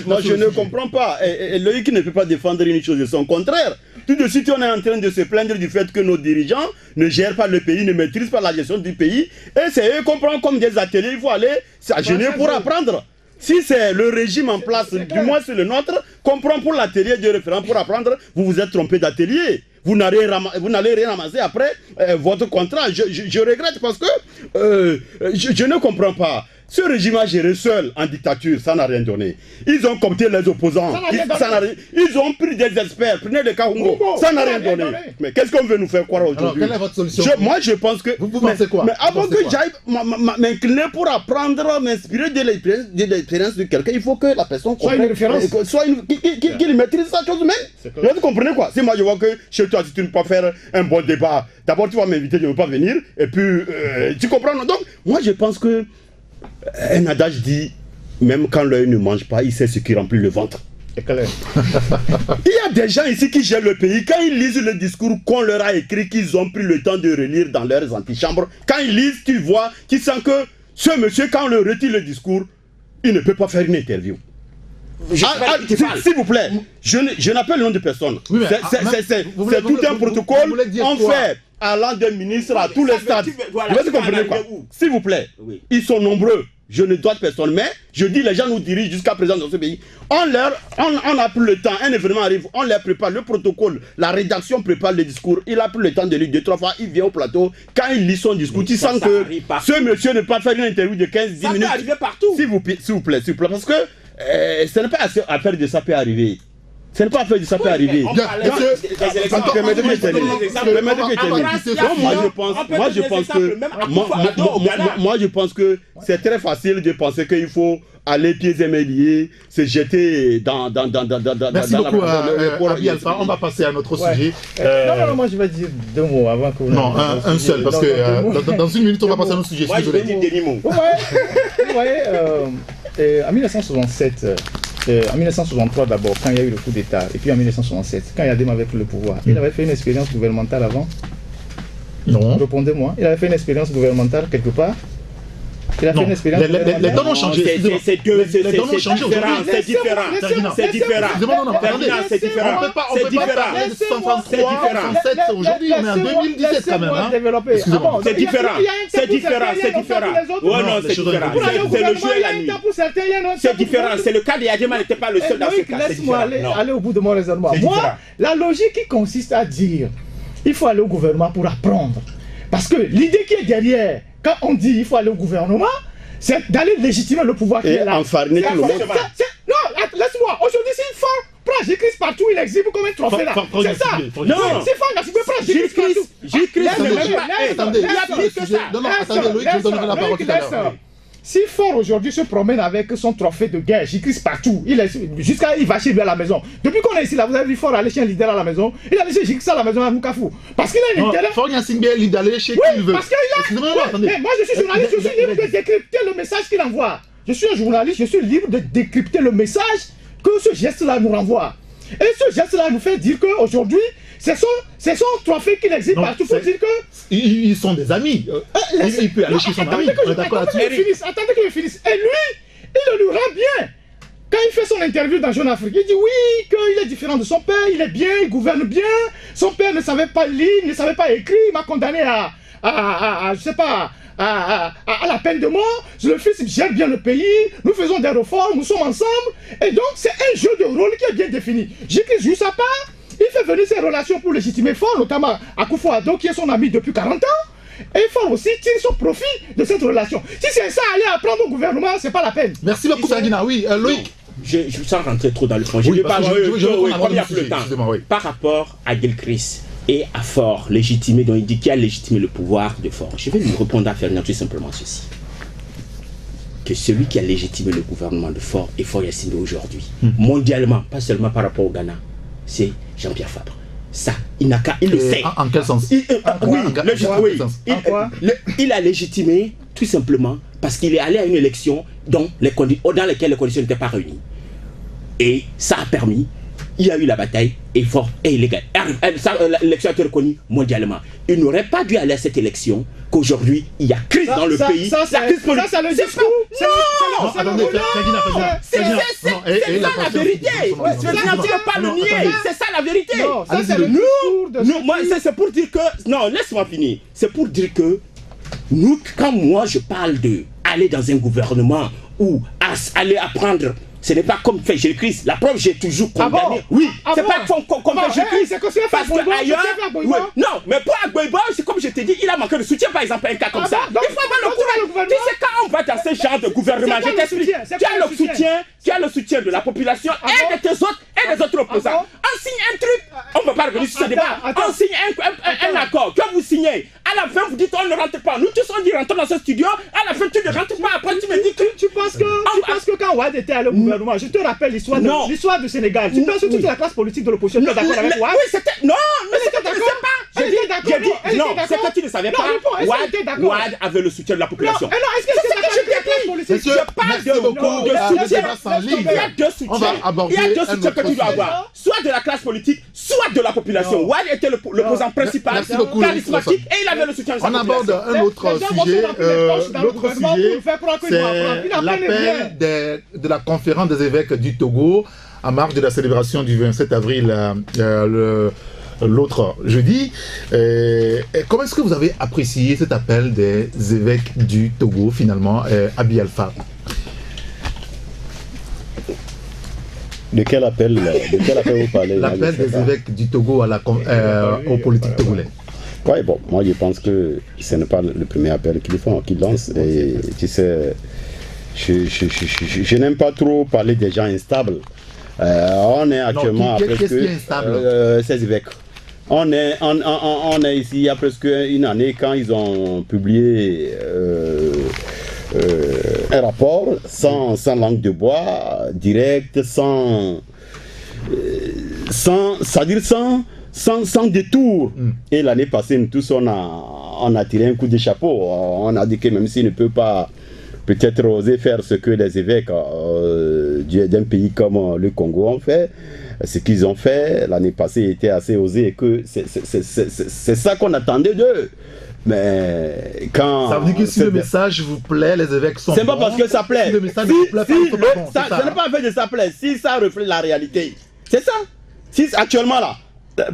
Moi, je ne comprends pas. Et Loïc ne peut pas défendre une chose de son contraire. Tout de suite, on est en train de se plaindre du fait que nos dirigeants ne gèrent pas le pays, ne maîtrisent pas la gestion du pays. Et c'est eux qu'on prend comme des ateliers. Il faut aller s'agéner pour apprendre. Si c'est le régime en place, du moins c'est le nôtre, qu'on prend pour l'atelier de référence pour apprendre, vous vous êtes trompé d'atelier. Vous n'allez rien ramasser après votre contrat. Je regrette parce que je ne comprends pas. Ce régime a géré seul en dictature, ça n'a rien donné. Ils ont coopté les opposants. Ils ont pris des experts. Prenez le cas Hungo. Ça n'a rien donné. Mais qu'est-ce qu'on veut nous faire croire aujourd'hui? Quelle est votre solution? Moi, je pense que... Vous pensez quoi? Mais avant que j'aille m'incliner pour apprendre, m'inspirer de l'expérience de quelqu'un, il faut que la personne soit une référence. Qu'il maîtrise sa chose même. Vous comprenez quoi? Si moi je vois que chez toi, si tu ne peux pas faire un bon débat, d'abord tu vas m'inviter, je ne veux pas venir. Et puis, tu comprends? Donc, moi je pense que un adage dit, même quand l'œil ne mange pas, il sait ce qui remplit le ventre. Il y a des gens ici qui gèrent le pays, quand ils lisent le discours qu'on leur a écrit, qu'ils ont pris le temps de relire dans leurs antichambres, quand ils lisent, tu vois, qu'ils sentent que ce monsieur, quand on leur retire le discours, il ne peut pas faire une interview. S'il vous plaît, je n'appelle le nom de personne. Oui, c'est tout un protocole. On fait allant d'un ministre à tous les stades. Vous comprenez quoi? S'il vous plaît, ils sont nombreux. Je ne dois personne, mais je dis les gens nous dirigent jusqu'à présent dans ce pays. On a pris le temps, un événement arrive, on leur prépare le protocole, la rédaction prépare le discours, il a pris le temps de lire 2-3 fois, il vient au plateau, quand il lit son discours, tu sens que ce monsieur ne peut pas faire une interview de 15-10 minutes. Ça peut arriver partout. S'il vous plaît, parce que ce n'est pas affaire de ça peut arriver. Ce n'est pas affaire de ça peut arriver. Moi je pense que c'est très facile de penser qu'il faut aller pieds et mains liés, se jeter dans Merci beaucoup, Abi Alpha. On va passer à notre sujet. Non, moi je vais dire 2 mots avant que vous... Non, un seul, parce que dans 1 minute, on va passer à notre sujet. Moi, je vais dire des mots. Vous voyez, en 1967... en 1963 d'abord, quand il y a eu le coup d'État, et puis en 1967, quand il a démarré avec le pouvoir, il avait fait une expérience gouvernementale avant? Non. Répondez-moi. Il avait fait une expérience gouvernementale quelque part? Il a fait une expérience. Les temps ont changé. C'est différent. C'est différent. C'est différent. On peut pas parler de 133, 107 aujourd'hui, on est en 2017 quand même. Excusez-moi. C'est différent. C'est différent. Ouais, non, c'est différent. C'est le jeu et la nuit. C'est différent. C'est le cas de Yadima n'était pas le seul dans ce cas. Laisse-moi aller au bout de mon raisonnement. Moi, la logique qui consiste à dire il faut aller au gouvernement pour apprendre. Parce que l'idée qui est derrière, quand on dit il faut aller au gouvernement, c'est d'aller légitimer le pouvoir qui est là. Enfariner tout le monde. Non, laisse-moi. Aujourd'hui, s'il faut prendre J-Chris partout, il exhibe comme un trophée là. C'est ça. Non, s'il faut prendre J-Chris partout. Attendez, Loïc, je vous donnerai la parole tout à l'heure. Si Fort aujourd'hui se promène avec son trophée de guerre, J-Chris partout, il va chez lui à la maison. Depuis qu'on est ici là, vous avez vu Fort aller chez un leader à la maison, il a laissé J-Chris à la maison à Moukafou. Parce qu'il a une intérêt. Fort Yassine est libre d'aller chez qui il veut. Parce qu'il a. Mais moi je suis journaliste, je suis libre de décrypter le message qu'il envoie. Je suis un journaliste, je suis libre de décrypter le message que ce geste-là nous renvoie. Et ce geste-là nous fait dire qu'aujourd'hui, c'est son trophée qu'il existe partout pour dire que... Ils sont des amis. Il peut aller chez son ami. Attendez qu'il finisse. Et lui, il le lui rend bien. Quand il fait son interview dans Jeune Afrique, il dit oui, qu'il est différent de son père, il est bien, il gouverne bien. Son père ne savait pas lire, ne savait pas écrire, il m'a condamné je sais pas, à la peine de mort. Le fils gère bien le pays, nous faisons des réformes, nous sommes ensemble. Et donc, c'est un jeu de rôle qui est bien défini. Jékris joue sa part, il fait venir ses relations pour légitimer Faure, notamment Akufo-Addo, qui est son ami depuis 40 ans. Et Faure aussi tire son profit de cette relation. Si c'est ça, aller apprendre au gouvernement, c'est pas la peine. Merci beaucoup, Sanguina. Oui, Loïc. Je sans rentrer trop dans le fond. Je vais pas le temps. Par rapport à Gilchrist et à Faure, légitimé, dont il dit qui a légitimé le pouvoir de Faure. Je vais lui répondre à Ferdinand tout simplement ceci. Que celui qui a légitimé le gouvernement de Faure et Faure Gnassingbé aujourd'hui, mondialement, pas seulement par rapport au Ghana, c'est Jean-Pierre Fabre. Ça, il n'a qu'à, il le sait. En quel sens? Il a légitimé tout simplement parce qu'il est allé à une élection dans lesquelles les conditions n'étaient pas réunies. Et ça a permis, il y a eu la bataille, et Faure est illégal. L'élection a été reconnue mondialement. Il n'aurait pas dû aller à cette élection qu'aujourd'hui, il y a crise dans le pays. Ça, c'est le discours. Non, c'est ça la vérité. Pas le nier. C'est ça la vérité. Ça, c'est le discours. C'est pour dire que... Non, laisse-moi finir. C'est pour dire que nous, quand moi je parle de aller dans un gouvernement ou aller apprendre... Ce n'est pas comme fait Jékris. La preuve, j'ai toujours condamné. Oui, c'est pas comme fait Jékris. C'est que c'est parce que ailleurs. Non, mais pour Agboiba, c'est comme je t'ai dit, il a manqué de soutien, par exemple, un cas comme ça. Il faut avoir le courage. Tu sais, quand on va dans ce genre de gouvernement, je t'explique. Tu as le soutien de la population et de tes autres et des autres opposants. On signe un truc. On ne peut pas revenir sur ce débat. On signe un accord. Que vous signez. À la fin, vous dites on ne rentre pas. Nous tous, on dit rentre dans ce studio. À la fin, tu ne rentres pas. Après, tu me dis que. Tu penses que quand Ouad était à le gouvernement, je te rappelle l'histoire du Sénégal. Tu penses que toute la classe politique de l'opposition était d'accord avec Ouad? Oui, c'était. Non, mais c'était d'accord. J'ai dit, non, c'est que tu ne savais pas. Ouad avait le soutien de la population. Non, est-ce que c'est d'accord avec la classe politique? Je parle de soutien. Il y a deux soutiens que tu dois avoir. Soit de la classe politique, soit de la population. Ouad était l'opposant principal, charismatique, et il avait le soutien de la population. On aborde un autre sujet. L'autre sujet, c'est l'appel de la conférence des évêques du Togo en marge de la célébration du 27 avril, l'autre jeudi. Comment est-ce que vous avez apprécié cet appel des évêques du Togo, finalement, Abi Alpha? De quel appel vous parlez? L'appel des évêques du Togo aux politiques togolais. Oui, bon, moi je pense que ce n'est pas le premier appel qu'ils lancent. Et tu sais, je n'aime pas trop parler des gens instables. On est actuellement ces évêques. On est ici il y a presque une année quand ils ont publié un rapport sans langue de bois, direct, sans détour. Et l'année passée, nous tous, on a tiré un coup de chapeau. On a dit que même s'il ne peut pas peut-être oser faire ce que les évêques d'un pays comme le Congo ont fait, ce qu'ils ont fait l'année passée était assez osé et que c'est ça qu'on attendait d'eux. Mais quand... Ça veut dire que si le message vous plaît, les évêques sont... C'est pas parce que ça plaît. Si le message vous plaît, ce n'est pas un fait de ça plaît. Si ça reflète la réalité, c'est ça. Si actuellement là,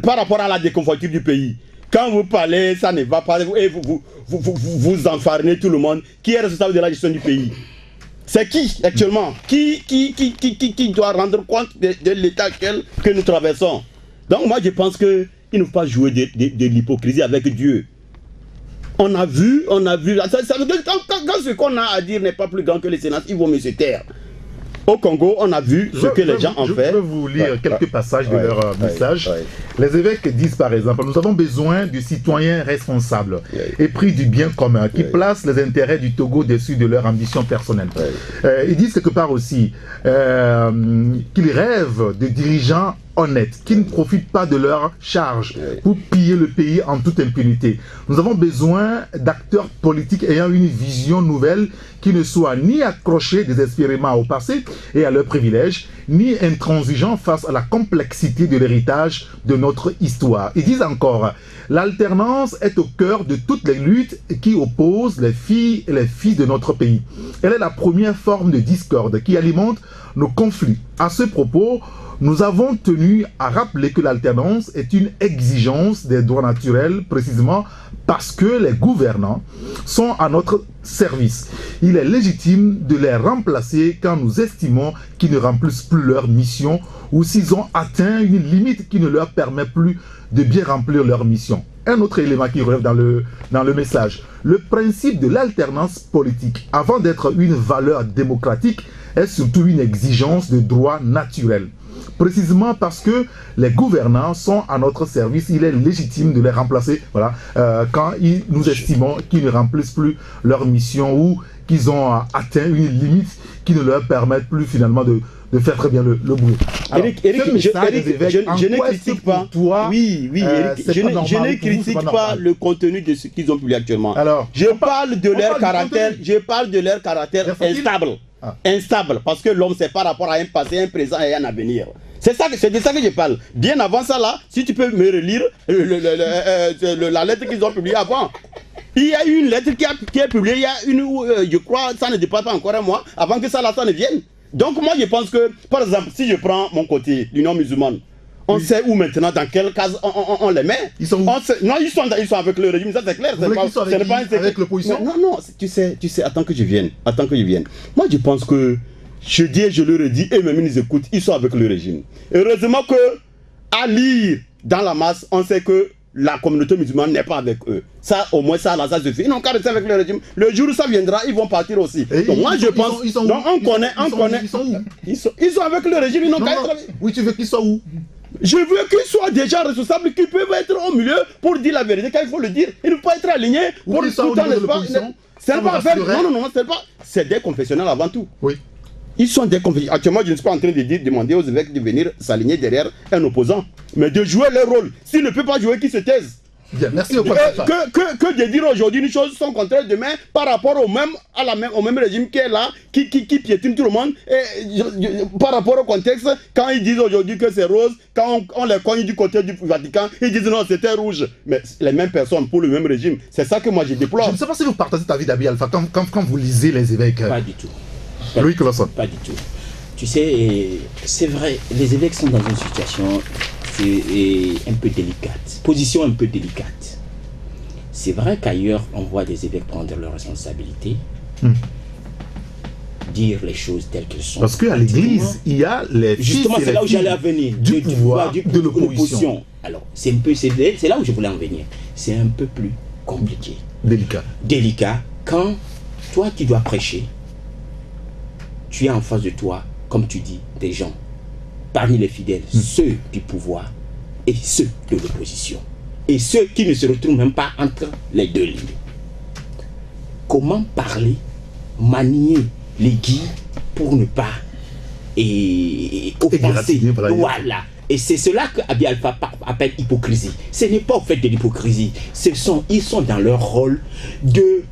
par rapport à la déconfiture du pays, quand vous parlez, ça ne va pas, et vous enfarnez tout le monde. Qui est responsable de la gestion du pays? C'est qui actuellement? Qui doit rendre compte de l'état que nous traversons? Donc moi je pense qu'il ne faut pas jouer de l'hypocrisie avec Dieu. On a vu, quand ce qu'on a à dire n'est pas plus grand que les sénats, ils vont mieux se taire. Au Congo, on a vu ce que les gens ont fait. Je peux vous lire quelques passages de leur message. Les évêques disent par exemple: nous avons besoin de citoyens responsables et pris du bien commun qui placent les intérêts du Togo au-dessus de leur ambition personnelle. Ils disent quelque part aussi qu'ils rêvent de dirigeants honnêtes, qui ne profitent pas de leur charge pour piller le pays en toute impunité. Nous avons besoin d'acteurs politiques ayant une vision nouvelle qui ne soient ni accrochés désespérément au passé et à leurs privilèges, ni intransigeants face à la complexité de l'héritage de notre histoire. Ils disent encore, l'alternance est au cœur de toutes les luttes qui opposent les filles et les filles de notre pays. Elle est la première forme de discorde qui alimente nos conflits. À ce propos, nous avons tenu à rappeler que l'alternance est une exigence des droits naturels, précisément parce que les gouvernants sont à notre service. Il est légitime de les remplacer quand nous estimons qu'ils ne remplissent plus leur mission ou s'ils ont atteint une limite qui ne leur permet plus de bien remplir leur mission. Un autre élément qui relève dans le message, le principe de l'alternance politique, avant d'être une valeur démocratique, est surtout une exigence de droit naturel. Précisément parce que les gouvernants sont à notre service, il est légitime de les remplacer quand nous estimons qu'ils ne remplissent plus leur mission ou qu'ils ont atteint une limite qui ne leur permet plus finalement de faire très bien le boulot. Alors, Eric, je ne critique pas. Toi, je ne critique pas le contenu de ce qu'ils ont publié actuellement. Alors, je parle de leur caractère instable. Instable, parce que l'homme c'est par rapport à un passé, un présent et un avenir. C'est de ça que je parle. Bien avant ça là, si tu peux me relire la lettre qu'ils ont publiée avant. Il y a une lettre qui est publiée, il y a une, je crois, ça ne dépasse pas encore un mois, avant que ça ne vienne. Donc moi je pense que, par exemple, si je prends mon côté, l'Union musulmane, on sait où maintenant, dans quelle case on les met. Ils sont où? Non, ils sont avec le régime, ça c'est clair. Avec l'opposition? Non, tu sais, attends que je vienne. Moi je pense que, je dis et je le redis, et même ils écoutent, ils sont avec le régime. Heureusement que, à lire dans la masse, on sait que la communauté musulmane n'est pas avec eux. Ça, au moins, ça se fait. Ils n'ont qu'à rester avec le régime. Le jour où ça viendra, ils vont partir aussi. Donc, moi, je pense. On connaît. Ils sont où? Ils sont avec le régime, ils n'ont qu'à être. Oui, tu veux qu'ils soient où? Je veux qu'ils soient déjà responsables, qu'ils peuvent être au milieu pour dire la vérité quand il faut le dire. Ils ne peuvent pas être alignés pour tout le temps, n'est-ce pas? C'est pas faire. Non, c'est pas. C'est des confessionnels avant tout. Oui. Ils sont des confessionnels. Actuellement, je ne suis pas en train de demander aux évêques de venir s'aligner derrière un opposant, mais de jouer leur rôle. S'ils ne peuvent pas jouer, qu'ils se taisent. Bien, merci au que de dire aujourd'hui une chose sont contraires demain par rapport au même régime qui est là, qui piétine tout le monde, et par rapport au contexte, quand ils disent aujourd'hui que c'est rose, quand on les cogne du côté du Vatican, ils disent non, c'était rouge. Mais les mêmes personnes pour le même régime. C'est ça que moi je déplore. Je ne sais pas si vous partagez ta vie d'Abi Alpha quand vous lisez les évêques. Pas du tout. Louis Colosson. Pas du tout. Tu sais, c'est vrai, les évêques sont dans une situation un peu délicate, position un peu délicate. C'est vrai qu'ailleurs, on voit des évêques prendre leurs responsabilités, dire les choses telles qu'elles sont. Parce qu'à l'église, il y a les justement, c'est là où j'allais en venir, du pouvoir, de l'opposition. Alors, c'est là où je voulais en venir. C'est un peu plus compliqué. Délicat, quand toi, tu dois prêcher, tu as en face de toi, comme tu dis, des gens, parmi les fidèles, ceux du pouvoir et ceux de l'opposition. Et ceux qui ne se retrouvent même pas entre les deux lignes. Comment parler, manier les guides pour ne pas offenser. Voilà. Et c'est cela que Abi Alpha appelle hypocrisie. Ce n'est pas au fait de l'hypocrisie. Ils sont dans leur rôle de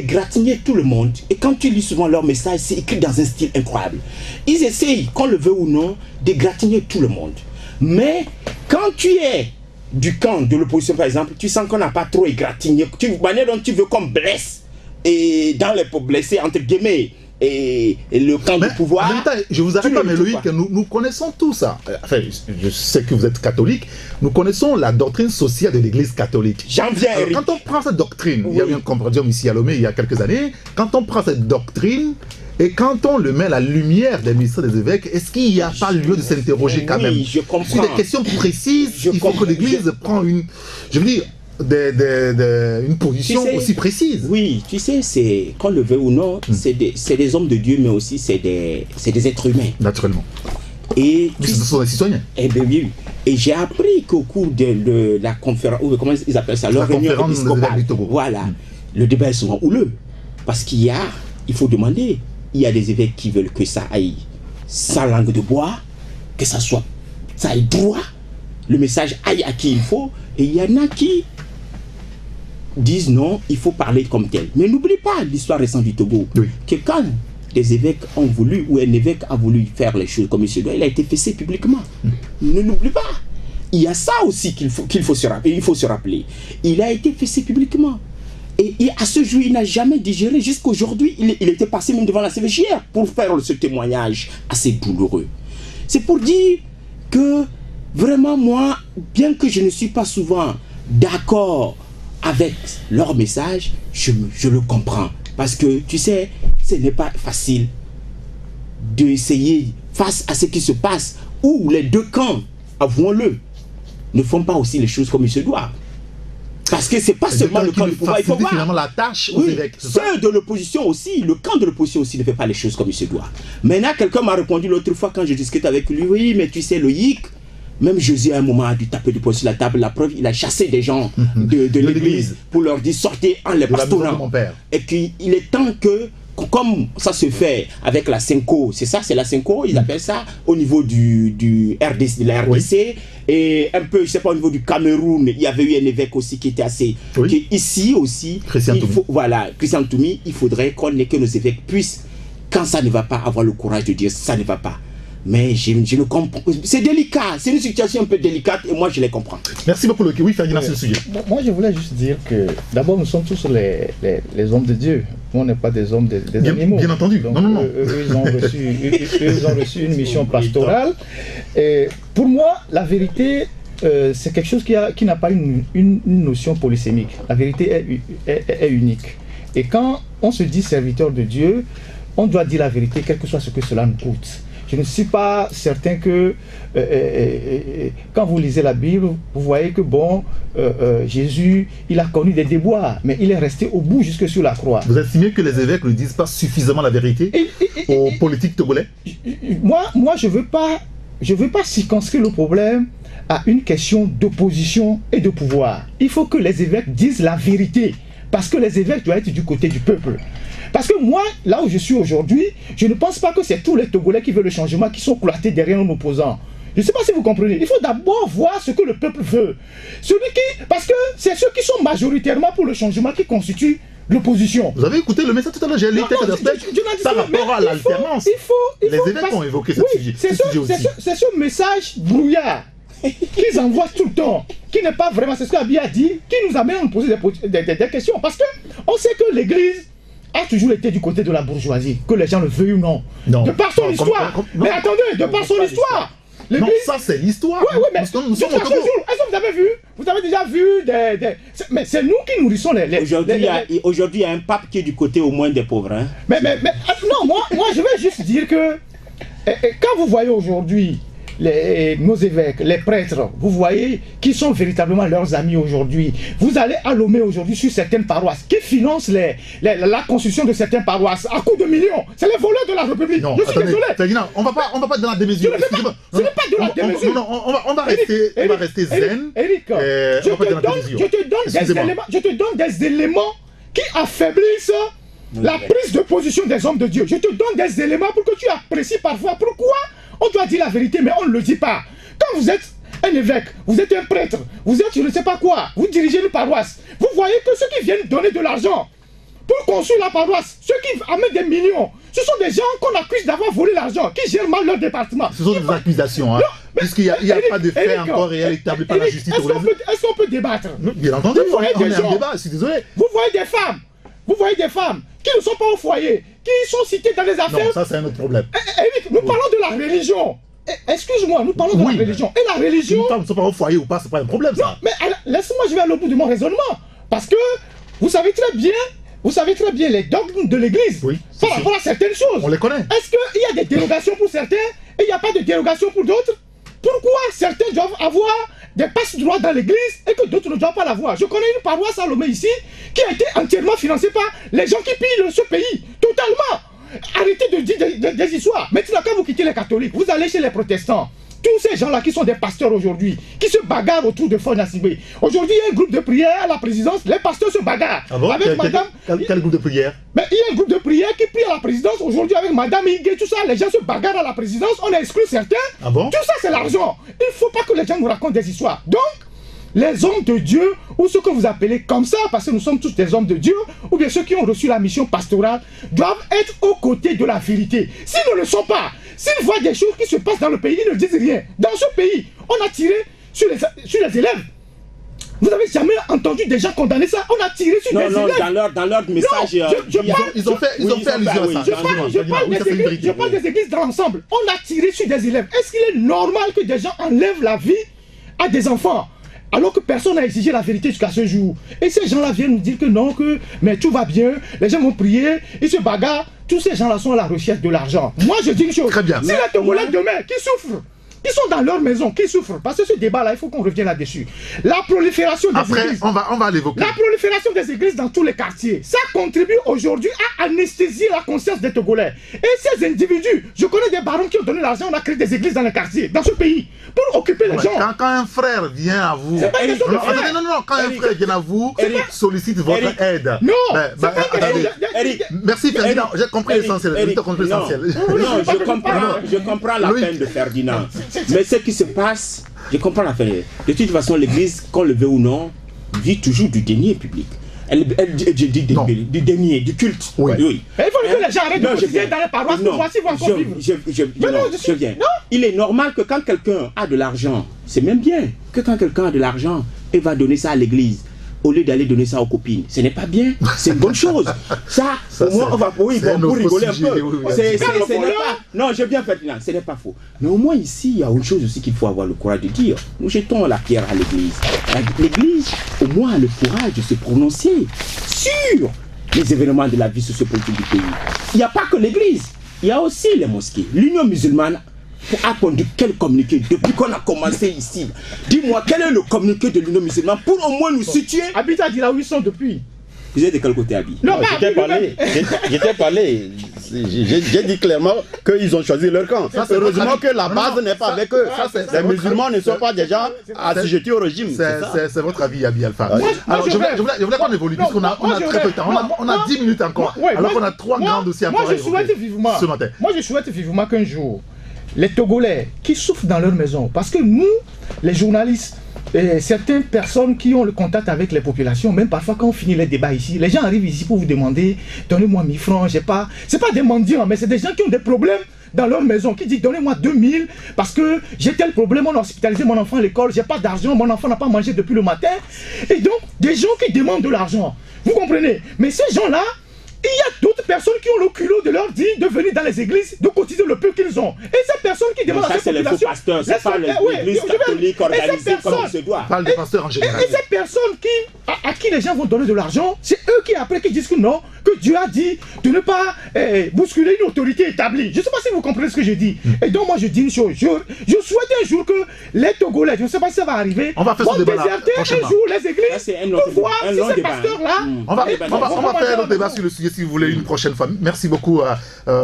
gratigner tout le monde. Et quand tu lis souvent leur message, c'est écrit dans un style incroyable. Ils essayent, qu'on le veut ou non, de gratigner tout le monde. Mais quand tu es du camp de l'opposition, par exemple, tu sens qu'on n'a pas trop égratigné. La manière dont tu veux qu'on blesse, et dans les blesser, entre guillemets, et le camp du pouvoir. En même temps, je vous arrête pas, mais Loïc, nous connaissons tout ça. Enfin, je sais que vous êtes catholique. Nous connaissons la doctrine sociale de l'Église catholique. J'en viens, Eric. Quand on prend cette doctrine, il y a eu un compendium ici à Lomé il y a quelques années. Quand on prend cette doctrine et quand on le met à la lumière des ministres des évêques, est-ce qu'il n'y a pas lieu de s'interroger quand même je comprends. Sur des questions précises, il faut que l'Église prenne une. Je veux dire. Une position aussi précise. Oui, tu sais, c'est, qu'on le veut ou non, c'est des hommes de Dieu, mais aussi c'est des êtres humains. Naturellement. Et ce sont des citoyens. Eh bien oui. Et j'ai appris qu'au cours de la conférence, ou comment ils appellent ça, leur réunion épiscopale, voilà, le débat est souvent houleux. Parce il faut demander, il y a des évêques qui veulent que ça aille sans langue de bois, que ça aille droit, le message aille à qui il faut, et il y en a qui disent non, il faut parler comme tel. Mais n'oublie pas l'histoire récente du Togo. Oui. Que quand des évêques ont voulu, ou un évêque a voulu faire les choses comme il se doit, il a été fessé publiquement. Ne l'oublie pas. Il y a ça aussi qu'il faut se rappeler. Il a été fessé publiquement. Et à ce jour, il n'a jamais digéré. Jusqu'aujourd'hui, il était passé même devant la CVJR pour faire ce témoignage assez douloureux. C'est pour dire que, vraiment, moi, bien que je ne suis pas souvent d'accord avec leur message, je le comprends. Parce que, tu sais, ce n'est pas facile d'essayer, face à ce qui se passe, où les deux camps, avouons-le, ne font pas aussi les choses comme il se doit. Parce que c'est pas seulement le camp du pouvoir, il faut voir. Finalement la tâche aux évêques. Ceux de l'opposition aussi, le camp de l'opposition aussi ne fait pas les choses comme il se doit. Maintenant, quelqu'un m'a répondu l'autre fois quand je discutais avec lui, oui, mais tu sais, Loïc, même Jésus à un moment a dû taper du poing sur la table. La preuve, il a chassé des gens de l'église pour leur dire sortez en les bastonnant. Et qu'il est temps que, comme ça se fait avec la Senko, c'est ça, c'est la Senko, ils appellent ça au niveau du RDC, de la RDC, et un peu, je sais pas, au niveau du Cameroun, il y avait eu un évêque aussi qui était assez, qui, ici aussi, Christian Toumi, il faudrait que nos évêques puissent, quand ça ne va pas, avoir le courage de dire ça ne va pas. Mais je ne comprends pas. C'est délicat, c'est une situation un peu délicate et moi je les comprends. Merci beaucoup, Loki. Oui, Ferdinand, c'est le sujet. Moi je voulais juste dire que d'abord nous sommes tous les hommes de Dieu. Nous, on n'est pas des hommes des animaux. Bien entendu. Donc, non. Eux, ils ont reçu une mission pastorale. Et pour moi, la vérité, c'est quelque chose qui n'a pas une notion polysémique. La vérité est unique. Et quand on se dit serviteur de Dieu, on doit dire la vérité, quel que soit ce que cela nous coûte. Je ne suis pas certain que quand vous lisez la Bible, vous voyez que Jésus, il a connu des déboires, mais il est resté au bout jusque sur la croix. Vous estimez que les évêques ne disent pas suffisamment la vérité aux politiques togolais? Moi, je veux pas circonscrire le problème à une question d'opposition et de pouvoir. Il faut que les évêques disent la vérité, parce que les évêques doivent être du côté du peuple. Parce que moi, là où je suis aujourd'hui, je ne pense pas que c'est tous les Togolais qui veulent le changement qui sont cloîtrés derrière un opposant. Je ne sais pas si vous comprenez. Il faut d'abord voir ce que le peuple veut. Parce que c'est ceux qui sont majoritairement pour le changement qui constituent l'opposition. Vous avez écouté le message tout à l'heure, j'ai lu par rapport à l'alternance. Les évêques ont évoqué ce sujet. C'est ce message brouillard qu'ils envoient tout le temps, qui n'est pas vraiment, c'est ce qu'Abi a dit, qui nous amène à nous poser des questions. Parce qu'on sait que l'Église a toujours été du côté de la bourgeoisie, que les gens le veuillent ou non. De par son histoire. Mais attendez, de par son histoire. Non, ça c'est l'histoire. Oui, mais est-ce que vous avez vu? Vous avez déjà vu mais c'est nous qui nourrissons les... Aujourd'hui, il y a un pape qui est du côté au moins des pauvres. Hein? Mais non, moi je vais juste dire que quand vous voyez aujourd'hui nos évêques, les prêtres, vous voyez qui sont véritablement leurs amis aujourd'hui. Vous allez à Lomé aujourd'hui sur certaines paroisses qui financent la construction de certaines paroisses à coups de millions. C'est les voleurs de la République. Non, je suis désolé. On va pas dans la démesure. Ce n'est pas de la démesure. Non, on va rester zen. Eric, je te donne des éléments qui affaiblissent la prise de position des hommes de Dieu. Je te donne des éléments pour que tu apprécies parfois pourquoi on doit dire la vérité, mais on ne le dit pas. Quand vous êtes un évêque, vous êtes un prêtre, vous êtes je ne sais pas quoi, vous dirigez une paroisse, vous voyez que ceux qui viennent donner de l'argent pour construire la paroisse, ceux qui amènent des millions, ce sont des gens qu'on accuse d'avoir volé l'argent, qui gèrent mal leur département. Ce sont des accusations, hein, puisqu'il n'y a pas de fait encore réel établi par la justice. Est-ce qu'on peut débattre? Bien entendu, on est en débat, je suis désolé. Vous voyez des femmes qui ne sont pas au foyer, qui sont citées dans les affaires. Non, ça c'est un autre problème. Eric, nous parlons de la religion. Excuse-moi, nous parlons de la religion. Et la religion... Si une femme ne sont pas au foyer ou pas, c'est pas un problème ça. Non, mais laisse-moi, je vais aller au bout de mon raisonnement. Parce que vous savez très bien les dogmes de l'Église. Oui. Par rapport à certaines choses. On les connaît. Est-ce qu'il y a des dérogations pour certains et il n'y a pas de dérogation pour d'autres? Pourquoi certains doivent avoir des passe-droits dans l'église et que d'autres ne doivent pas l'avoir? Je connais une paroisse à Lomé ici qui a été entièrement financée par les gens qui pillent ce pays. Totalement. Arrêtez de dire des histoires. Maintenant, quand vous quittez les catholiques, vous allez chez les protestants. Tous ces gens-là qui sont des pasteurs aujourd'hui, qui se bagarrent autour de Fon Nassibé. Aujourd'hui, il y a un groupe de prière à la présidence, les pasteurs se bagarrent. Ah bon? Avec madame... Quel groupe de prière? Mais il y a un groupe de prière qui prie à la présidence aujourd'hui avec madame Higué, tout ça. Les gens se bagarrent à la présidence, on a exclu certains. Ah bon? Tout ça, c'est l'argent. Il ne faut pas que les gens nous racontent des histoires. Donc, les hommes de Dieu, ou ceux que vous appelez comme ça, parce que nous sommes tous des hommes de Dieu, ou bien ceux qui ont reçu la mission pastorale, doivent être aux côtés de la vérité. S'ils ne le sont pas, s'ils voient des choses qui se passent dans le pays, ils ne disent rien. Dans ce pays, on a tiré sur les élèves. Vous n'avez jamais entendu des gens condamner ça? On a tiré sur des élèves. Non, dans leur message... Ils ont fait allusion à ça. Je parle des églises dans l'ensemble. On a tiré sur des élèves. Est-ce qu'il est normal que des gens enlèvent la vie à des enfants alors que personne n'a exigé la vérité jusqu'à ce jour? Et ces gens-là viennent nous dire que non, mais tout va bien, les gens vont prier, ils se bagarrent. Tous ces gens-là sont à la recherche de l'argent. Moi, je dis une chose. Très bien. Si les Togolais demain qui souffrent, qui sont dans leur maison, qui souffrent, parce que ce débat-là, il faut qu'on revienne là-dessus. La prolifération des églises. On va l'évoquer. La prolifération des églises dans tous les quartiers, ça contribue aujourd'hui à anesthésier la conscience des Togolais. Et ces individus, je connais des barons qui ont donné l'argent, on a créé des églises dans les quartiers, dans ce pays, pour occuper les gens. Quand un frère vient à vous... C'est pas une question de frère. Non, quand un frère vient à vous, sollicite votre aide. Non, attendez. Merci Ferdinand, j'ai compris l'essentiel. Non, je comprends la peine de Ferdinand. Mais ce qui se passe, je comprends la peine. De toute façon, l'église, qu'on le veut ou non, vit toujours du déni public. Elle du déni, du culte. Oui. Il faut que les gens arrêtent de cotiser dans les paroisses pour voir s'ils vont encore vivre. Je viens. Il est normal que quand quelqu'un a de l'argent, c'est même bien que quand quelqu'un a de l'argent, il va donner ça à l'église. Au lieu d'aller donner ça aux copines. Ce n'est pas bien, c'est une bonne chose. Ça au moins, on va pour rigoler un peu. Non, j'ai bien fait, ce n'est pas faux. Mais au moins ici, il y a une chose aussi qu'il faut avoir le courage de dire. Nous jetons la pierre à l'église. L'église, au moins, a le courage de se prononcer sur les événements de la vie sociopolitique du pays. Il n'y a pas que l'église, il y a aussi les mosquées. L'Union musulmane a conduit quel communiqué depuis qu'on a commencé ici? Dis-moi, quel est le communiqué de l'Union musulmane pour au moins nous situer? Abid a dit là où ils sont depuis. Vous êtes de quel côté, Abid? Non, j'étais parlé. J'ai dit clairement qu'ils ont choisi leur camp. Heureusement que la base n'est pas avec eux. Les musulmans ne sont pas déjà assujettis au régime. C'est votre avis, Abi Alpha. Alors, je voulais qu'on évolue, puisqu'on a très peu de temps. On a 10 minutes encore. Alors qu'on a 3 grands dossiers à parler ce matin. Moi, je souhaite vivement qu'un jour, les Togolais qui souffrent dans leur maison, parce que nous, les journalistes, et certaines personnes qui ont le contact avec les populations, même parfois quand on finit les débats ici, les gens arrivent ici pour vous demander, donnez-moi 1000 francs, c'est pas des mendiants, mais c'est des gens qui ont des problèmes dans leur maison, qui disent donnez-moi 2000 parce que j'ai tel problème, on a hospitalisé mon enfant à l'école, j'ai pas d'argent, mon enfant n'a pas mangé depuis le matin. Et donc, des gens qui demandent de l'argent, vous comprenez? Mais ces gens-là, il y a d'autres personnes qui ont le culot de leur dire de venir dans les églises, de cotiser le peu qu'ils ont. Et ces personnes qui demandent à ces populations... Ça, c'est les faux pasteurs, c'est pas l'église catholique organisée comme il se doit. Parle des pasteurs en général. Et ces personnes à qui les gens vont donner de l'argent, c'est eux qui après qui disent que non, que Dieu a dit de ne pas bousculer une autorité établie. Je ne sais pas si vous comprenez ce que je dis. Et donc moi je dis une chose, je souhaite un jour que les Togolais, je ne sais pas si ça va arriver, on va faire ce débat déserter un jour les églises pour voir si ces pasteurs-là... On va faire un débat sur le sujet si vous voulez une prochaine fois. Merci beaucoup à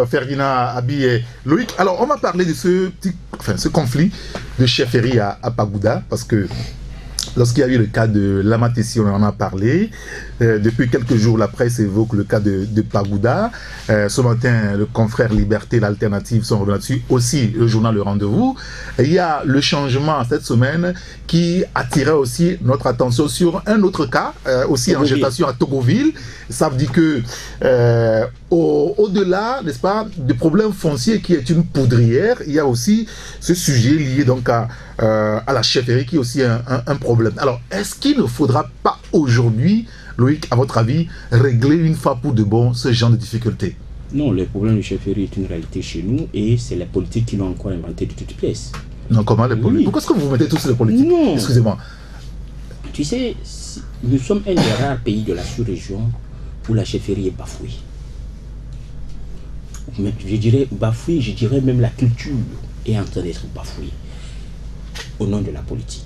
Ferdinand, Abi et Loïc. Alors on va parler de ce conflit de chefferie à Pagouda, parce que lorsqu'il y a eu le cas de Lamatessi, on en a parlé. Depuis quelques jours, la presse évoque le cas de Pagouda. Ce matin, le confrère Liberté, l'Alternative sont revenus là-dessus. Aussi, le journal Le Rendez-vous. Et il y a le changement cette semaine qui attirait aussi notre attention sur un autre cas, aussi en gestation à Togoville. Ça veut dire que au-delà, n'est-ce pas, des problèmes fonciers qui est une poudrière, il y a aussi ce sujet lié donc à la chefferie qui est aussi un problème. Alors, est-ce qu'il ne faudra pas aujourd'hui, Loïc, à votre avis, régler une fois pour de bon ce genre de difficultés? Non, le problème de chefferie est une réalité chez nous et c'est les politiques qui l'ont encore inventé de toutes pièces. Non, comment les politiques? Pourquoi est-ce que vous mettez tous les politiques? Non. Excusez-moi. Tu sais, nous sommes un des rares pays de la sous-région où la chefferie est bafouée. Mais je dirais bafouée, je dirais même la culture est en train d'être bafouée au nom de la politique.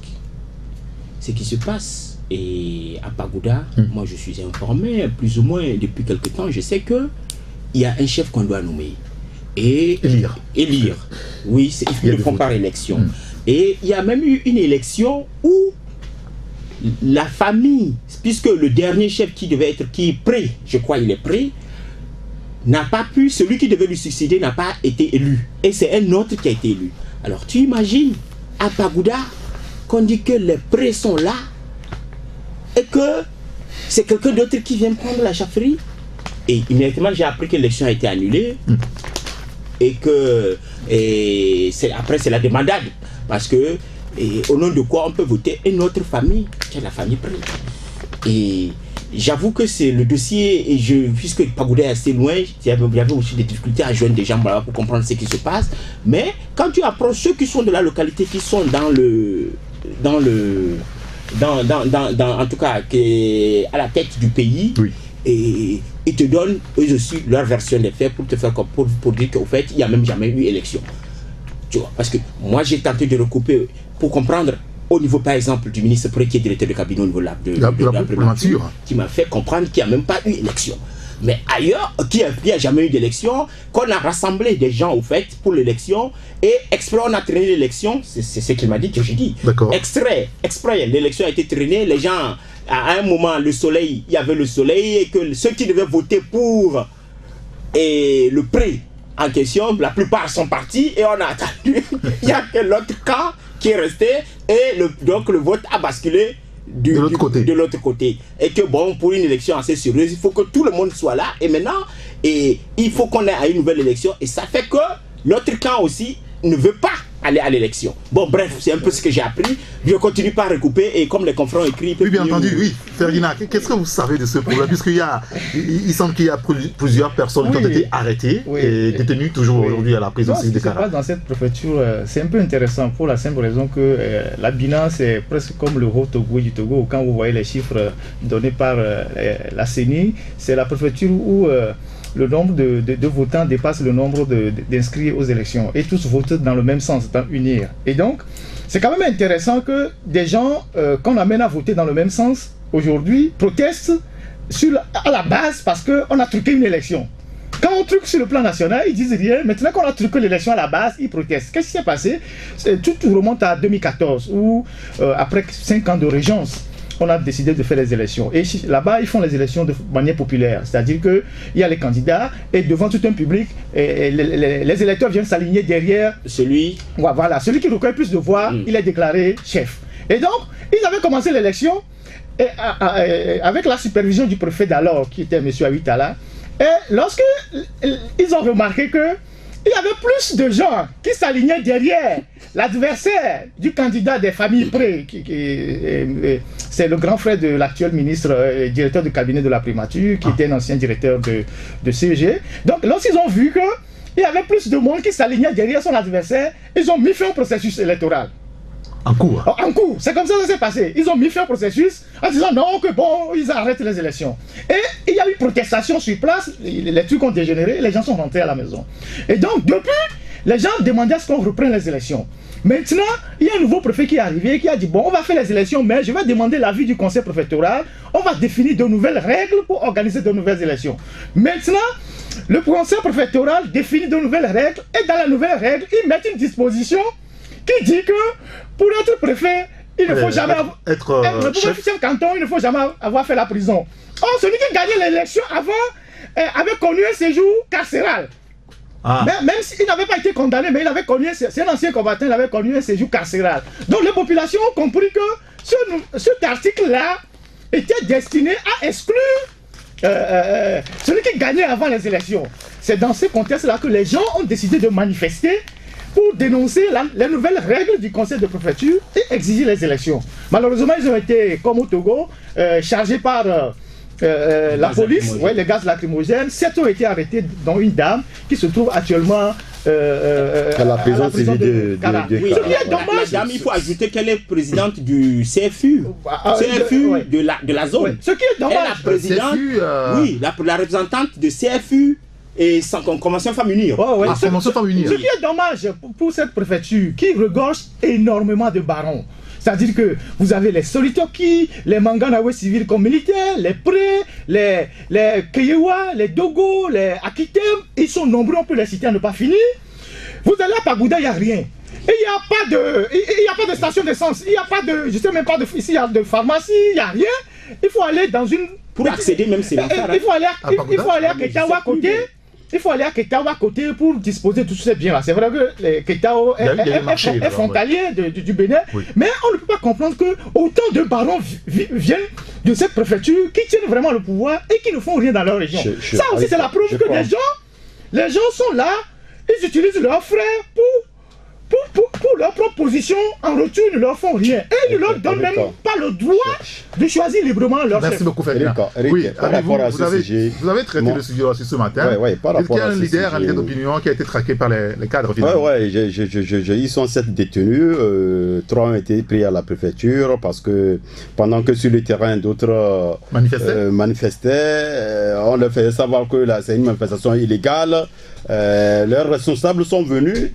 Ce qui se passe à Pagouda, moi je suis informé, plus ou moins depuis quelque temps, je sais que il y a un chef qu'on doit nommer. Et élire. Oui, ils ne font pas élection. Et il y a même eu une élection où la famille, puisque le dernier chef qui devait être, qui est prêt, je crois il est prêt, n'a pas pu, celui qui devait lui succéder n'a pas été élu. Et c'est un autre qui a été élu. Alors tu imagines, à Pagouda, qu'on dit que les prêts sont là, et que c'est quelqu'un d'autre qui vient prendre la chefferie. Et immédiatement, j'ai appris que l'élection a été annulée et que après, c'est la demandade. Parce que, au nom de quoi on peut voter une autre famille, qui est la famille Pré. Et j'avoue que c'est le dossier, et puisque Pagoudé est assez loin, il y avait aussi des difficultés à joindre des gens pour comprendre ce qui se passe. Mais quand tu approches ceux qui sont de la localité, qui sont en tout cas, à la tête du pays, oui. Et ils te donnent eux aussi leur version des faits pour te faire pour dire qu'au fait il n'y a même jamais eu élection. Tu vois, parce que moi j'ai tenté de recouper pour comprendre au niveau par exemple du ministre Pré qui est directeur de cabinet au niveau de la primature, qui m'a fait comprendre qu'il n'y a même pas eu élection. Mais ailleurs, qu'il n'y a jamais eu d'élection, qu'on a rassemblé des gens au fait pour l'élection et exprès on a traîné l'élection, c'est ce qu'il m'a dit que j'ai dit. Exprès l'élection a été traînée, les gens à un moment il y avait le soleil et que ceux qui devaient voter pour le Pré en question, la plupart sont partis et on a attendu. Il n'y a que l'autre camp qui est resté et donc le vote a basculé de l'autre côté. Et que bon, pour une élection assez sérieuse, il faut que tout le monde soit là. Et maintenant, il faut qu'on ait à une nouvelle élection. Et ça fait que l'autre camp aussi ne veut pas aller à l'élection. Bon, bref, c'est un peu ce que j'ai appris. Je continue pas à recouper et comme les confrères ont écrit... Oui, bien entendu, oui. Ferdinand, qu'est-ce que vous savez de ce problème? Puisqu'il semble qu'il y a plusieurs personnes qui ont été arrêtées et détenues toujours aujourd'hui à la prison de Kara. Dans cette préfecture, c'est un peu intéressant pour la simple raison que la Bina, c'est presque comme le Haut-Togo du Togo. Quand vous voyez les chiffres donnés par la CENI, c'est la préfecture où... le nombre de votants dépasse le nombre d'inscrits aux élections et tous votent dans le même sens, dans unir. Et donc, c'est quand même intéressant que des gens qu'on amène à voter dans le même sens aujourd'hui protestent à la base parce qu'on a truqué une élection. Quand on truque sur le plan national, ils disent rien. Maintenant qu'on a truqué l'élection à la base, ils protestent. Qu'est-ce qui s'est passé? Tout remonte à 2014 où, après 5 ans de régence, on a décidé de faire les élections. Et là-bas, ils font les élections de manière populaire. C'est-à-dire qu'il y a les candidats et devant tout un public, les électeurs viennent s'aligner derrière celui qui recueille plus de voix, il est déclaré chef. Et donc, ils avaient commencé l'élection avec la supervision du préfet d'alors, qui était M. Awitala. Et lorsque ils ont remarqué que il y avait plus de gens qui s'alignaient derrière l'adversaire du candidat des familles Pré, c'est le grand frère de l'actuel ministre, directeur du cabinet de la primature, qui était un ancien directeur de CEG. Donc, lorsqu'ils ont vu qu'il y avait plus de monde qui s'alignait derrière son adversaire, ils ont mis fin au processus électoral. En cours. En cours. C'est comme ça que ça s'est passé. Ils ont mis fin au processus en disant non, que bon, ils arrêtent les élections. Et il y a eu protestation sur place, les trucs ont dégénéré, les gens sont rentrés à la maison. Et donc, depuis, les gens demandaient à ce qu'on reprenne les élections. Maintenant, il y a un nouveau préfet qui est arrivé, qui a dit bon, on va faire les élections, mais je vais demander l'avis du conseil préfectoral, on va définir de nouvelles règles pour organiser de nouvelles élections. Maintenant, le conseil préfectoral définit de nouvelles règles, et dans la nouvelle règle, ils mettent une disposition qui dit que pour être préfet, il ne faut jamais être chef de canton, il ne faut jamais avoir fait la prison. Or, celui qui gagnait l'élection avant avait connu un séjour carcéral. Même s'il n'avait pas été condamné, mais il avait connu, c'est un ancien combattant, il avait connu un séjour carcéral. Donc les populations ont compris que cet article-là était destiné à exclure celui qui gagnait avant les élections. C'est dans ce contexte-là que les gens ont décidé de manifester pour dénoncer les nouvelles règles du conseil de préfecture et exiger les élections. Malheureusement, ils ont été, comme au Togo, chargés par la police, les gaz lacrymogènes. 7 ont été arrêtés, dont une dame qui se trouve actuellement à la prison de Kara. Oui, la dame, il faut ajouter qu'elle est présidente du CFU, de la zone. Ce qui est dommage. Elle est la présidente, la représentante de CFU et sans convention Femmes Unies. Ce qui est dommage pour cette préfecture qui regorge énormément de barons. C'est-à-dire que vous avez les Solitoki, les Manganawe civils comme militaires, les Pré, les Keyewa, les Dogo, les Akitem, ils sont nombreux, on peut les citer à ne pas finir. Vous allez à Pagoudé, il n'y a rien. Et il n'y a pas de station d'essence, il n'y a pas de, je sais même pas de, ici il y a de pharmacie, il n'y a rien. Il faut aller dans une... Pour accéder même, c'est l'enfer. Il faut aller à Ketawa à côté. Il faut aller à Ketawa à côté pour disposer de tous ces biens-là. C'est vrai que Ketawa est frontalier du Bénin, mais on ne peut pas comprendre que autant de barons viennent de cette préfecture qui tiennent vraiment le pouvoir et qui ne font rien dans leur région. Ça aussi, c'est la preuve que les gens sont là, ils utilisent leurs frères pour leur propre position, en retour, ils ne leur font rien. Et ils ne leur donnent même pas le droit de choisir librement leur chef. Merci beaucoup, Ferdinand. Oui, vous avez traité le sujet aussi ce matin. Est-ce qu'il y a un leader d'opinion qui a été traqué par les cadres? Oui, ils sont 7 détenus. 3 ont été pris à la préfecture parce que pendant que sur le terrain, d'autres manifestaient. On leur faisait savoir que c'est une manifestation illégale. Leurs responsables sont venus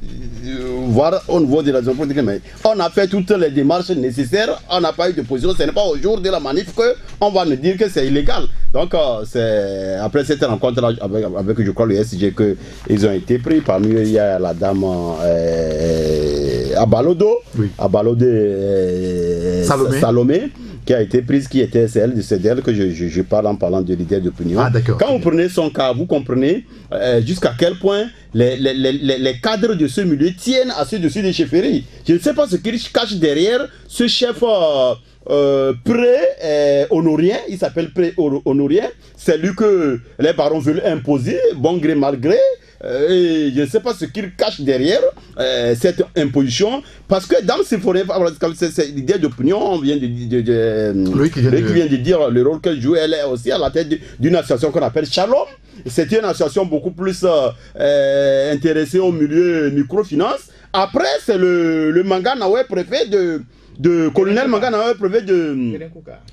voir au niveau de la zone politique, mais on a fait toutes les démarches nécessaires, on n'a pas eu de position, ce n'est pas au jour de la manif qu'on va nous dire que c'est illégal. Donc c'est après cette rencontre avec je crois le SG qu'ils ont été pris. Parmi eux il y a la dame Abalodo, Salomé, qui a été prise, qui était c'est d'elle que je parle en parlant de leader d'opinion. Quand vous prenez son cas, vous comprenez jusqu'à quel point les cadres de ce milieu tiennent à ceux-dessus des chefferies. Je ne sais pas ce qu'ils cachent derrière ce chef pré-honorien, il s'appelle pré-honorien, c'est lui que les barons veulent imposer, bon gré mal gré. Et je ne sais pas ce qu'il cache derrière cette imposition, parce que dans ces forêts, c'est l'idée d'opinion, on vient de dire le rôle qu'elle joue. Elle est aussi à la tête d'une association qu'on appelle Shalom. C'est une association beaucoup plus intéressée au milieu microfinance. Après, c'est le Manganawe, préfet de colonel Manganawe, préfet de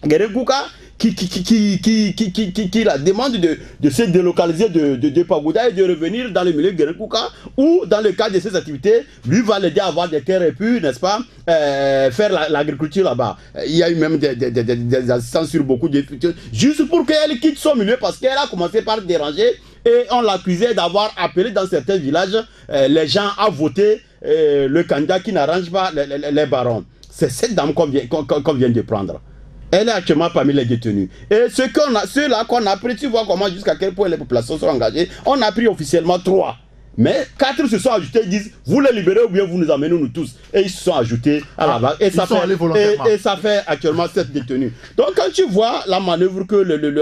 Gerenkouka, qui la demande de se délocaliser de Pagoda et de revenir dans le milieu de Gerenkouka, ou dans le cadre de ses activités, lui va l'aider à avoir des terres et puis, n'est-ce pas, faire l'agriculture là-bas. Il y a eu même des assistants sur beaucoup de futurs, juste pour qu'elle quitte son milieu, parce qu'elle a commencé par déranger et on l'accusait d'avoir appelé dans certains villages les gens à voter le candidat qui n'arrange pas les barons. C'est cette dame qu'on vient de prendre. Elle est actuellement parmi les détenus. Et ceux-là qu'on a pris, tu vois comment jusqu'à quel point les populations sont engagées. On a pris officiellement 3. Mais 4 se sont ajoutés, ils disent, vous les libérez ou bien vous nous amenez nous tous. Et ils se sont ajoutés à la vague. Et ça fait actuellement 7 détenus. Donc quand tu vois la manœuvre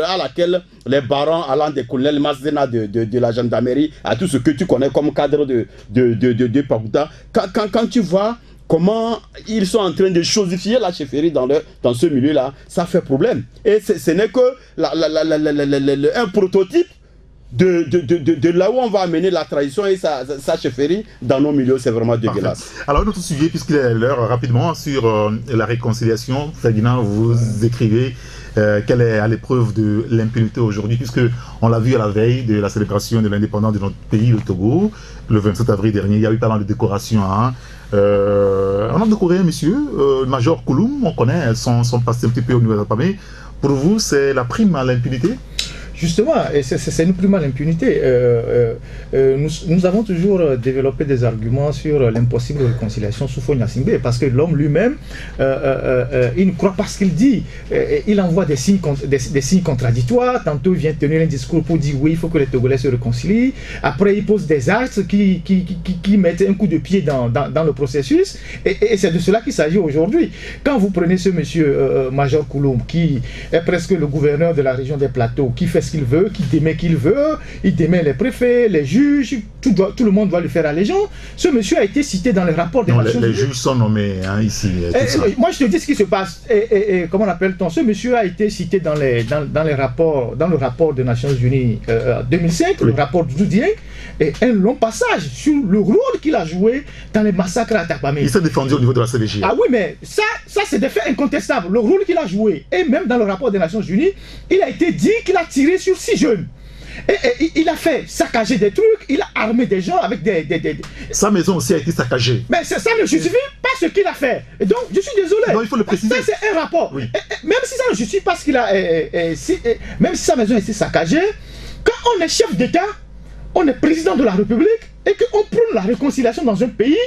à laquelle les barons allant des colonels Mazena de la gendarmerie, à tout ce que tu connais comme cadre de Pagoda, quand tu vois comment ils sont en train de chosifier la chefferie dans ce milieu-là, ça fait problème. Et ce n'est que un prototype de là où on va amener la tradition et sa chefferie dans nos milieux. C'est vraiment dégueulasse. Alors, notre sujet, puisqu'il est l'heure, rapidement, sur la réconciliation. Ferdinand, vous écrivez quelle est à l'épreuve de l'impunité aujourd'hui, puisque on l'a vu à la veille de la célébration de l'indépendance de notre pays, le Togo, le 27 avril dernier. Il y a eu pas mal de décorations. On a décoré un monsieur, le Major Kouloum, on connaît son passé un petit peu au niveau de la famille. Pour vous, c'est la prime à l'impunité? Justement, c'est une prime à l'impunité. Nous avons toujours développé des arguments sur l'impossible réconciliation sous Faure Gnassingbé, parce que l'homme lui-même, il ne croit pas ce qu'il dit. Il envoie des signes contradictoires. Tantôt, il vient tenir un discours pour dire oui, il faut que les Togolais se réconcilient. Après, il pose des actes qui mettent un coup de pied dans le processus. Et c'est de cela qu'il s'agit aujourd'hui. Quand vous prenez ce monsieur Major Kouloum, qui est presque le gouverneur de la région des Plateaux, qui fait ce qu'il veut, qui démet qu'il veut, il démet les préfets, les juges, tout le monde doit lui faire allégeance. Ce monsieur a été cité dans les rapports des Nations Unies. Les juges sont nommés ici. Moi, je te dis ce qui se passe. Comment appelle-t-on? Ce monsieur a été cité dans le rapport des Nations Unies 2005, le rapport du Doudien, et un long passage sur le rôle qu'il a joué dans les massacres à Tapamé. Il s'est défendu au niveau de la CVJ. Ah oui, mais ça c'est des faits incontestables. Le rôle qu'il a joué, et même dans le rapport des Nations Unies, il a été dit qu'il a tiré sur 6 jeunes. Et il a fait saccager des trucs, il a armé des gens avec des... Sa maison aussi a été saccagée. Mais ça ne justifie pas ce qu'il a fait. Et donc, je suis désolé. Non, il faut le préciser. Ça, c'est un rapport. Oui. Même si ça ne justifie pas ce qu'il a... même si sa maison a été saccagée, quand on est chef d'État, on est président de la République, et qu'on prône la réconciliation dans un pays,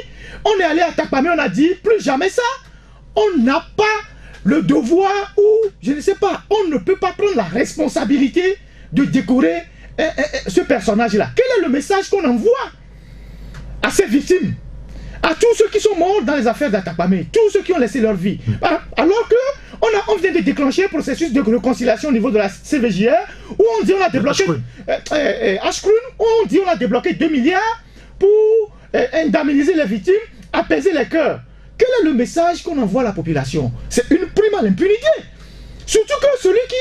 on est allé à Tapamé, on a dit, plus jamais ça. On n'a pas le devoir, ou, je ne sais pas, on ne peut pas prendre la responsabilité de décorer ce personnage-là. Quel est le message qu'on envoie à ces victimes, à tous ceux qui sont morts dans les affaires d'Atapamé, tous ceux qui ont laissé leur vie, alors que On vient de déclencher un processus de réconciliation au niveau de la CVJR où on dit on a débloqué Ashkroun, où on dit on a débloqué 2 milliards pour indemniser les victimes, apaiser les cœurs. Quel est le message qu'on envoie à la population? C'est une prime à l'impunité. Surtout que celui qui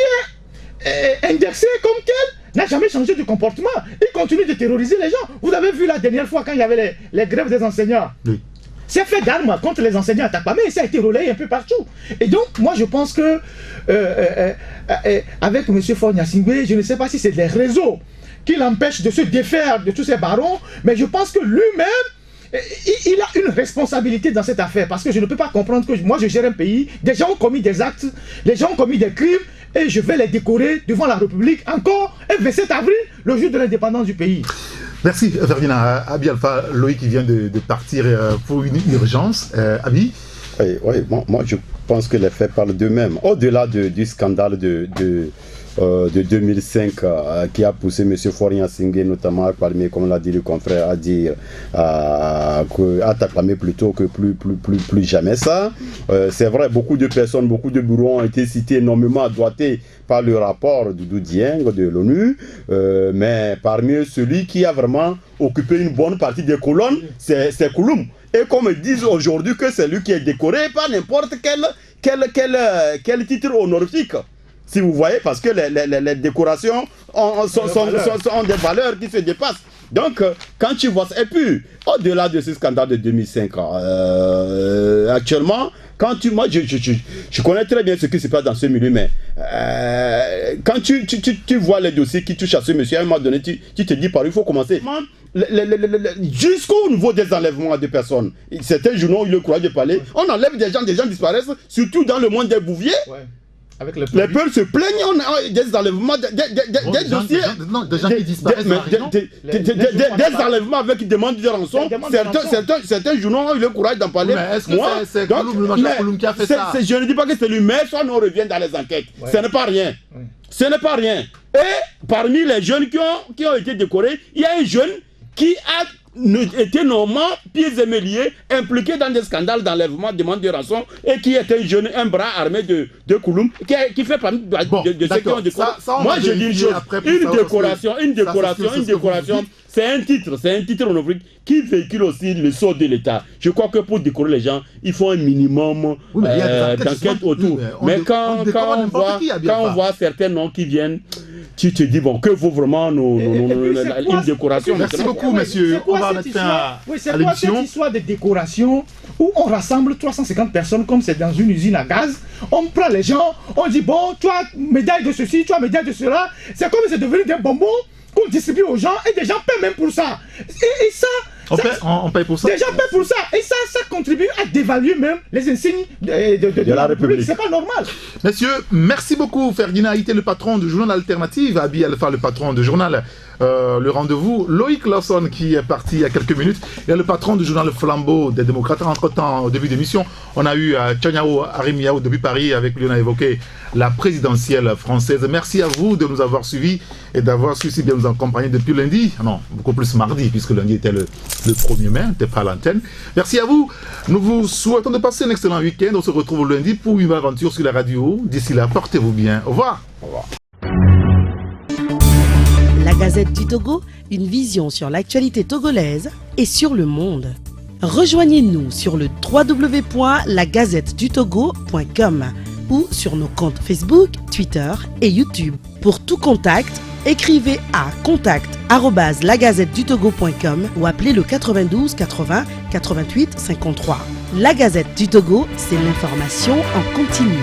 est indexé comme tel n'a jamais changé de comportement. Il continue de terroriser les gens. Vous avez vu la dernière fois quand il y avait les grèves des enseignants. Oui. C'est fait d'armes contre les enseignants à Takpamé et ça a été relayé un peu partout. Et donc, moi, je pense que avec M. Faure-Gnassingbé, je ne sais pas si c'est les réseaux qui l'empêchent de se défaire de tous ces barons, mais je pense que lui-même, il a une responsabilité dans cette affaire. Parce que je ne peux pas comprendre que moi, je gère un pays, des gens ont commis des actes, les gens ont commis des crimes, et je vais les décorer devant la République encore un 27 avril, le jour de l'indépendance du pays. Merci Ferdinand. Abi Alpha, Loïc qui vient de partir pour une urgence. Abi? Oui, moi je pense que les faits parlent d'eux-mêmes. Au-delà du scandale de 2005 qui a poussé M. Faure-Gnassingbé notamment à clamer, comme l'a dit le confrère, à dire à t'acclamer plutôt que plus jamais ça. C'est vrai, beaucoup de personnes, beaucoup de bureaux ont été cités, énormément doigtés par le rapport de Doudou Dieng de l'ONU, mais parmi eux, celui qui a vraiment occupé une bonne partie des colonnes, c'est Kouloum. Et comme ils disent aujourd'hui que c'est lui qui est décoré par n'importe quel titre honorifique. Si vous voyez, parce que les décorations ont des valeurs qui se dépassent. Donc, quand tu vois ça, et puis, au-delà de ce scandale de 2005, actuellement, moi, je connais très bien ce qui se passe dans ce milieu, mais quand tu vois les dossiers qui touchent à ce monsieur, à un moment donné, tu te dis par où il faut commencer. Jusqu'au niveau des enlèvements de personnes. Certains journaux ont eu le courage de parler. On enlève des gens disparaissent, surtout dans le monde des bouviers. Ouais. Avec les peuples se plaignent, on a des enlèvements, des dossiers. Des gens qui disparaissent. Des enlèvements avec demande de rançon. Certains journaux ont eu le courage d'en parler. Mais est-ce que c'est Kouloum qui a fait ça? Je ne dis pas que c'est lui, mais soit on revient dans les enquêtes. Ce n'est pas rien. Ce n'est pas rien. Et parmi les jeunes qui ont été décorés, il y a un jeune qui a était normalement pieds et mains liés, impliqué dans des scandales d'enlèvement, demande de rançon, et qui est un jeune, un bras armé de Kouloum, qui fait partie de ceux qui ont décoré. Moi je dis une chose, une décoration, c'est un titre honorifique qui véhicule aussi le sort de l'État. Je crois que pour décorer les gens, il faut un minimum d'enquête autour. Mais quand on voit certains noms qui viennent, tu te dis, bon, que vaut vraiment une décoration? Merci beaucoup, monsieur. On va mettre fin à l'émission. C'est quoi cette histoire de décoration où on rassemble 350 personnes comme c'est dans une usine à gaz? On prend les gens, on dit, bon, tu as médaille de ceci, tu as médaille de cela. C'est comme c'est devenu des bonbons qu'on distribue aux gens et des gens paient même pour ça. Et ça... On paye pour ça. Des gens paient pour ça. Et ça contribue à dévaluer même les insignes de la République. C'est pas normal. Messieurs, merci beaucoup. Ferdinand Haïté, le patron du journal Alternative. Abi Alpha, le patron du journal Le Rendez-vous. Loïc Lawson, qui est parti il y a quelques minutes. Et le patron du journal Le Flambeau des démocrates. Entre-temps, au début d'émission, on a eu Tchanyao Arimiao depuis Paris. Avec lui, on a évoqué la présidentielle française. Merci à vous de nous avoir suivis et d'avoir su si bien nous accompagner depuis lundi. Non, beaucoup plus mardi, puisque lundi était le 1er mai, n'était pas à l'antenne. Merci à vous. Nous vous souhaitons de passer un excellent week-end. On se retrouve lundi pour une aventure sur la radio. D'ici là, portez-vous bien. Au revoir. Au revoir. La Gazette du Togo, une vision sur l'actualité togolaise et sur le monde. Rejoignez-nous sur le www.lagazettedutogo.com ou sur nos comptes Facebook, Twitter et YouTube. Pour tout contact, écrivez à contact@lagazettedutogo.com ou appelez le 92 80 88 53. La Gazette du Togo, c'est l'information en continu.